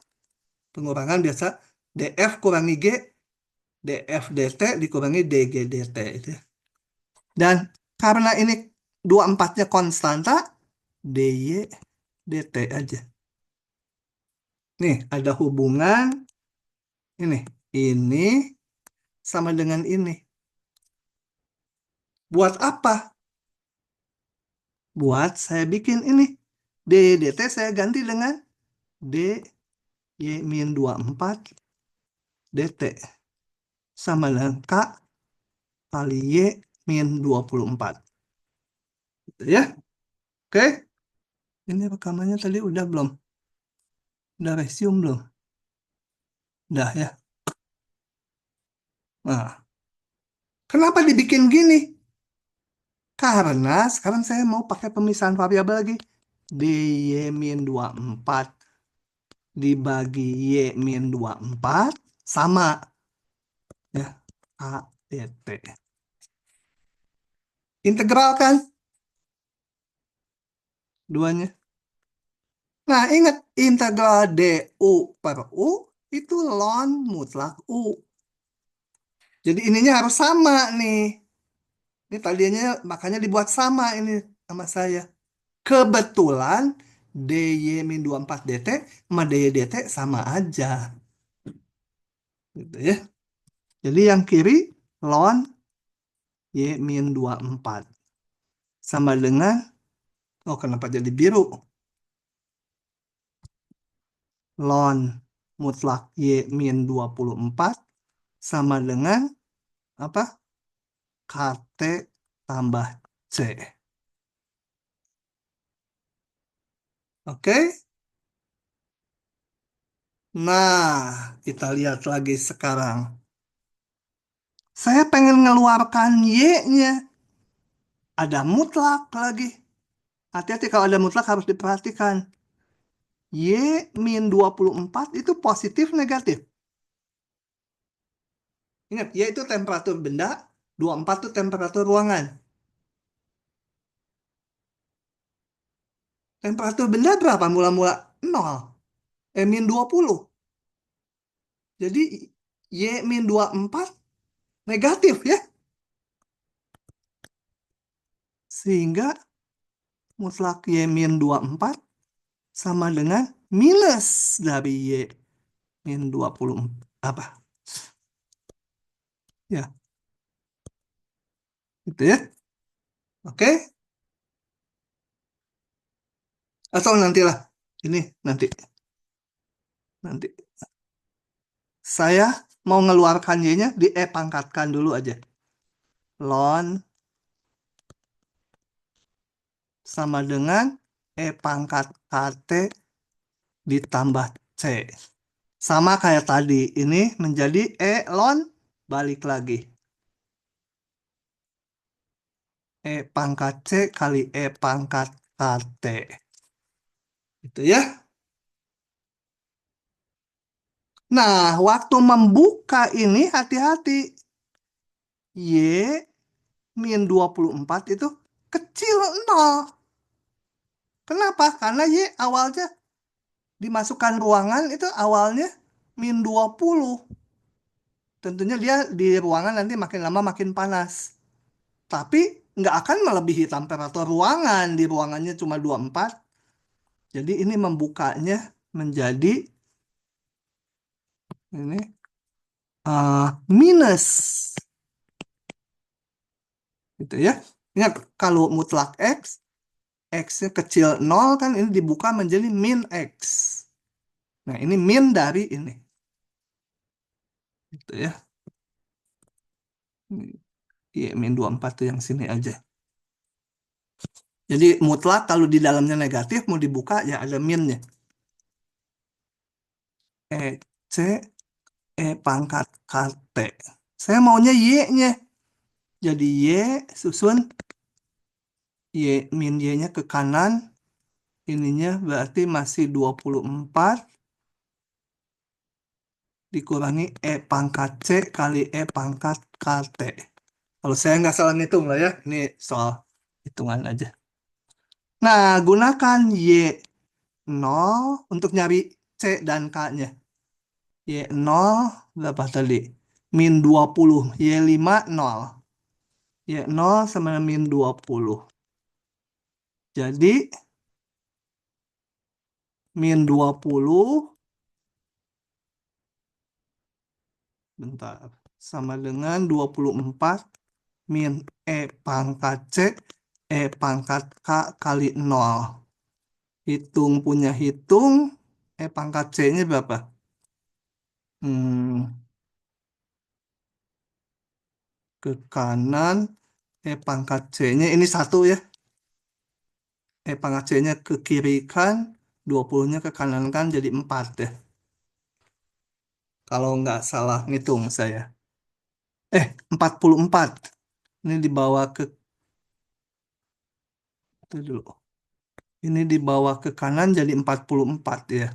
Pengurangan biasa DF kurangi G, DF DT dikurangi DG DT itu. Dan karena ini 24-nya konstanta, DY DT aja. Nih, ada hubungan ini. Ini sama dengan ini. Buat apa? Buat saya bikin ini. DT saya ganti dengan D Y min 24 DT sama dengan K kali Y min 24. Gitu ya. Oke. Ini rekamannya tadi udah belum? Udah resume belum? Udah ya. Nah, kenapa dibikin gini? Karena sekarang saya mau pakai pemisahan variabel lagi. DY min 24 dibagi Y min 24 sama ya ADT. Integral kan duanya. Nah, ingat integral DU per U itu ln mutlak U. Jadi ininya harus sama nih. Ini tadinya makanya dibuat sama ini sama saya. Kebetulan DY-24 DT sama DY DT sama aja. Gitu ya. Jadi yang kiri ln Y-24 sama dengan, oh kenapa jadi biru? Ln mutlak Y-24 sama dengan apa? KT tambah C. Oke? Nah, kita lihat lagi sekarang. Saya pengen ngeluarkan Y-nya. Ada mutlak lagi. Hati-hati kalau ada mutlak harus diperhatikan. Y min 24 itu positif negatif. Ingat, Y itu temperatur benda, 24 itu temperatur ruangan. Temperatur benda berapa? Mula-mula 0. Min 20. Jadi Y min 24 negatif ya. Sehingga mutlak Y min 24 sama dengan minus dari Y min 20. Apa? Ya, gitu ya. Oke? Atau nantilah. Ini nanti. Nanti. Saya mau ngeluarkan Y-nya di E pangkatkan dulu aja. Ln sama dengan E pangkat KT ditambah C. Sama kayak tadi. Ini menjadi E ln balik lagi. E pangkat C kali E pangkat KT. Itu ya. Nah, waktu membuka ini hati-hati. Y min 24 itu kecil 0. Kenapa? Karena Y awalnya dimasukkan ruangan itu awalnya min 20. Tentunya dia di ruangan nanti makin lama makin panas. Tapi nggak akan melebihi temperatur ruangan. Di ruangannya cuma 24. Jadi ini membukanya menjadi ini minus. Gitu ya. Ingat kalau mutlak X, X-nya kecil 0 kan ini dibuka menjadi min X. Nah ini min dari ini. Gitu ya. Y min 24 tuh yang sini aja. Jadi mutlak kalau di dalamnya negatif mau dibuka ya ada minnya. C E pangkat KT. Saya maunya Y-nya. Jadi Y susun Y min Y-nya ke kanan. Ininya berarti masih 24 dikurangi E pangkat C kali E pangkat KT. Kalau saya nggak salah ngitung lah ya. Ini soal hitungan aja. Nah, gunakan Y0 untuk nyari C dan K-nya. Y0 berapa tadi? Min 20. Y5 0. Y0 sama dengan min 20. Jadi min 20 bentar sama dengan 24 min E pangkat C E pangkat K kali 0. Hitung punya hitung E pangkat C-nya berapa? Ke kanan E pangkat C-nya ini 1 ya. E pangkat C-nya ke kiri kan, 20-nya ke kanan kan jadi 4 ya. Kalau nggak salah ngitung saya. 44. Ini dibawa ke itu dulu. Ini dibawa ke kanan jadi 44 ya.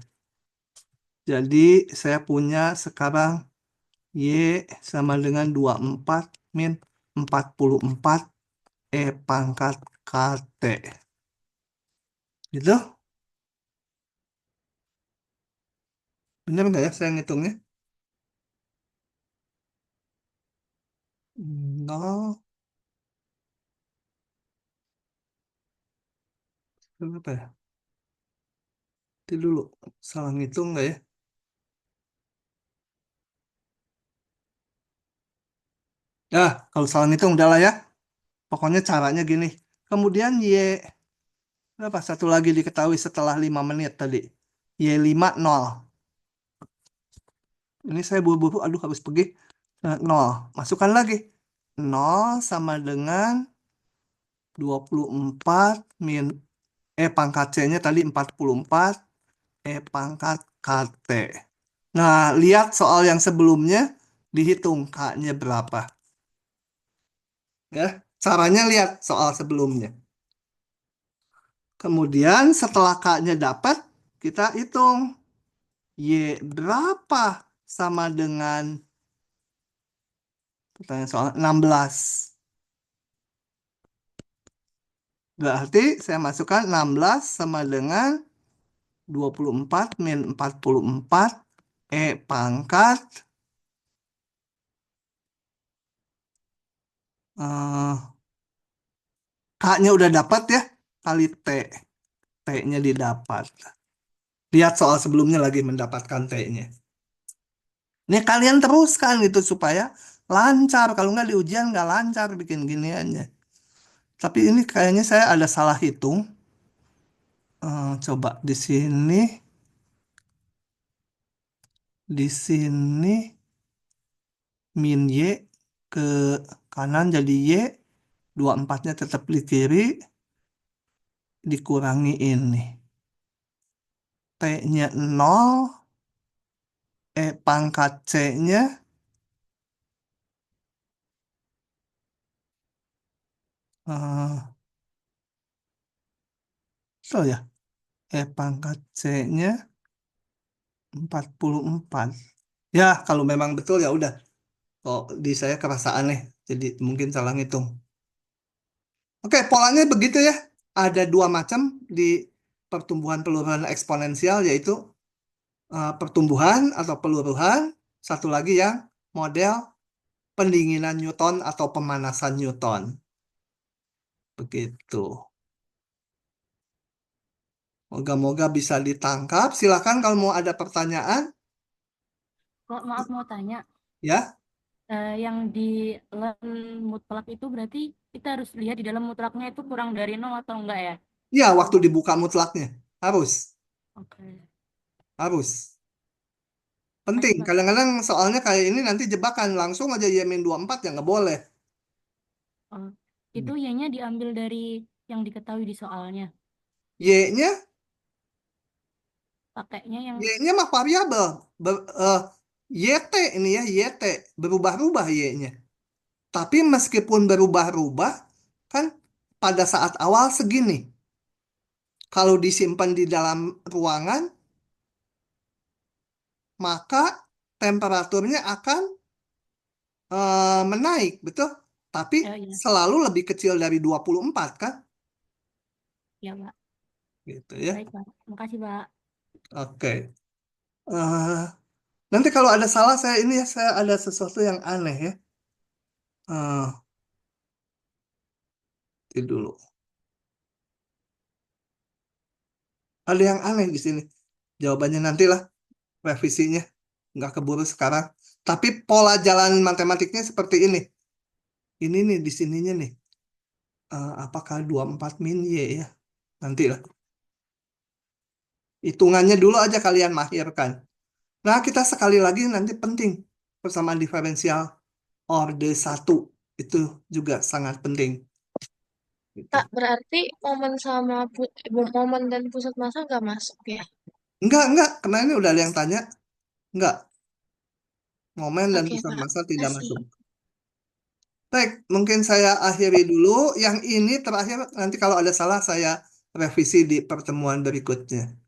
Jadi saya punya sekarang Y sama dengan 24 min 44 E pangkat KT. Gitu? Benar nggak ya saya ngitungnya? 0, berapa ya? Itu dulu, salah ngitung nggak ya? Ya, kalau salah ngitung udahlah ya. Pokoknya caranya gini. Kemudian Y, berapa? Satu lagi diketahui setelah 5 menit tadi. Y5 0. Ini saya buru-buru, aduh habis pergi. 0. Masukkan lagi. 0 sama dengan 24 min pangkat C-nya tadi 44 pangkat KT. Nah, lihat soal yang sebelumnya dihitung K-nya berapa. Ya, caranya lihat soal sebelumnya. Kemudian setelah K-nya dapat, kita hitung Y berapa sama dengan pertanyaan soal 16. Berarti saya masukkan 16 sama dengan 24 min 44 pangkat eh, K-nya udah dapat ya, kali T. T-nya didapat. Lihat soal sebelumnya lagi mendapatkan T-nya. Ini kalian teruskan gitu supaya lancar. Kalau nggak di ujian nggak lancar bikin giniannya. Tapi ini kayaknya saya ada salah hitung. Coba di sini min Y ke kanan jadi Y, 24-nya tetap di kiri, dikurangi ini. T-nya 0, pangkat C-nya, so ya, pangkat C-nya 44. Ya, kalau memang betul ya udah. Oh, di saya kerasa aneh, jadi mungkin salah ngitung. Oke, polanya begitu ya. Ada dua macam di pertumbuhan peluruhan eksponensial, yaitu pertumbuhan atau peluruhan. Satu lagi yang model pendinginan Newton atau pemanasan Newton. Begitu. Moga-moga bisa ditangkap. Silakan kalau mau ada pertanyaan, Kok maaf mau tanya, ya. yang di len mutlak itu berarti kita harus lihat di dalam mutlaknya itu kurang dari 0 atau enggak ya? Ya, waktu dibuka mutlaknya. Harus. Oke, Harus. makasih Penting. Pak. Kadang-kadang soalnya kayak ini nanti jebakan. Langsung aja Y-24 ya nggak boleh. Oh, itu Y-nya diambil dari yang diketahui di soalnya. Y-nya, Pakainya yang Y-nya mah variabel. YT ini ya, YT. Berubah-ubah Y-nya. Tapi meskipun berubah-ubah, kan pada saat awal segini. Kalau disimpan di dalam ruangan, maka temperaturnya akan menaik, betul? Tapi ya, selalu lebih kecil dari 24 kan? ya Pak. Gitu ya. Baik Pak. Makasih Pak. Oke. Eh, Nanti kalau ada salah saya ini ya, saya ada sesuatu yang aneh ya. Eh, itu dulu. Ada yang aneh di sini. Jawabannya nantilah revisinya. Nggak keburu sekarang. Tapi pola jalan matematiknya seperti ini. Ini nih di sininya nih. Apakah 24 min Y ya? Nantilah. Hitungannya dulu aja kalian mahirkan. Nah, kita sekali lagi nanti penting. Persamaan diferensial orde 1. Itu juga sangat penting. Gitu. Kak, berarti momen sama momen dan pusat massa nggak masuk ya? Enggak. Kemarin udah ada yang tanya. Enggak. Momen dan Oke, pusat Kak. massa tidak Kasih. masuk. Baik, mungkin saya akhiri dulu. Yang ini terakhir, nanti kalau ada salah saya revisi di pertemuan berikutnya.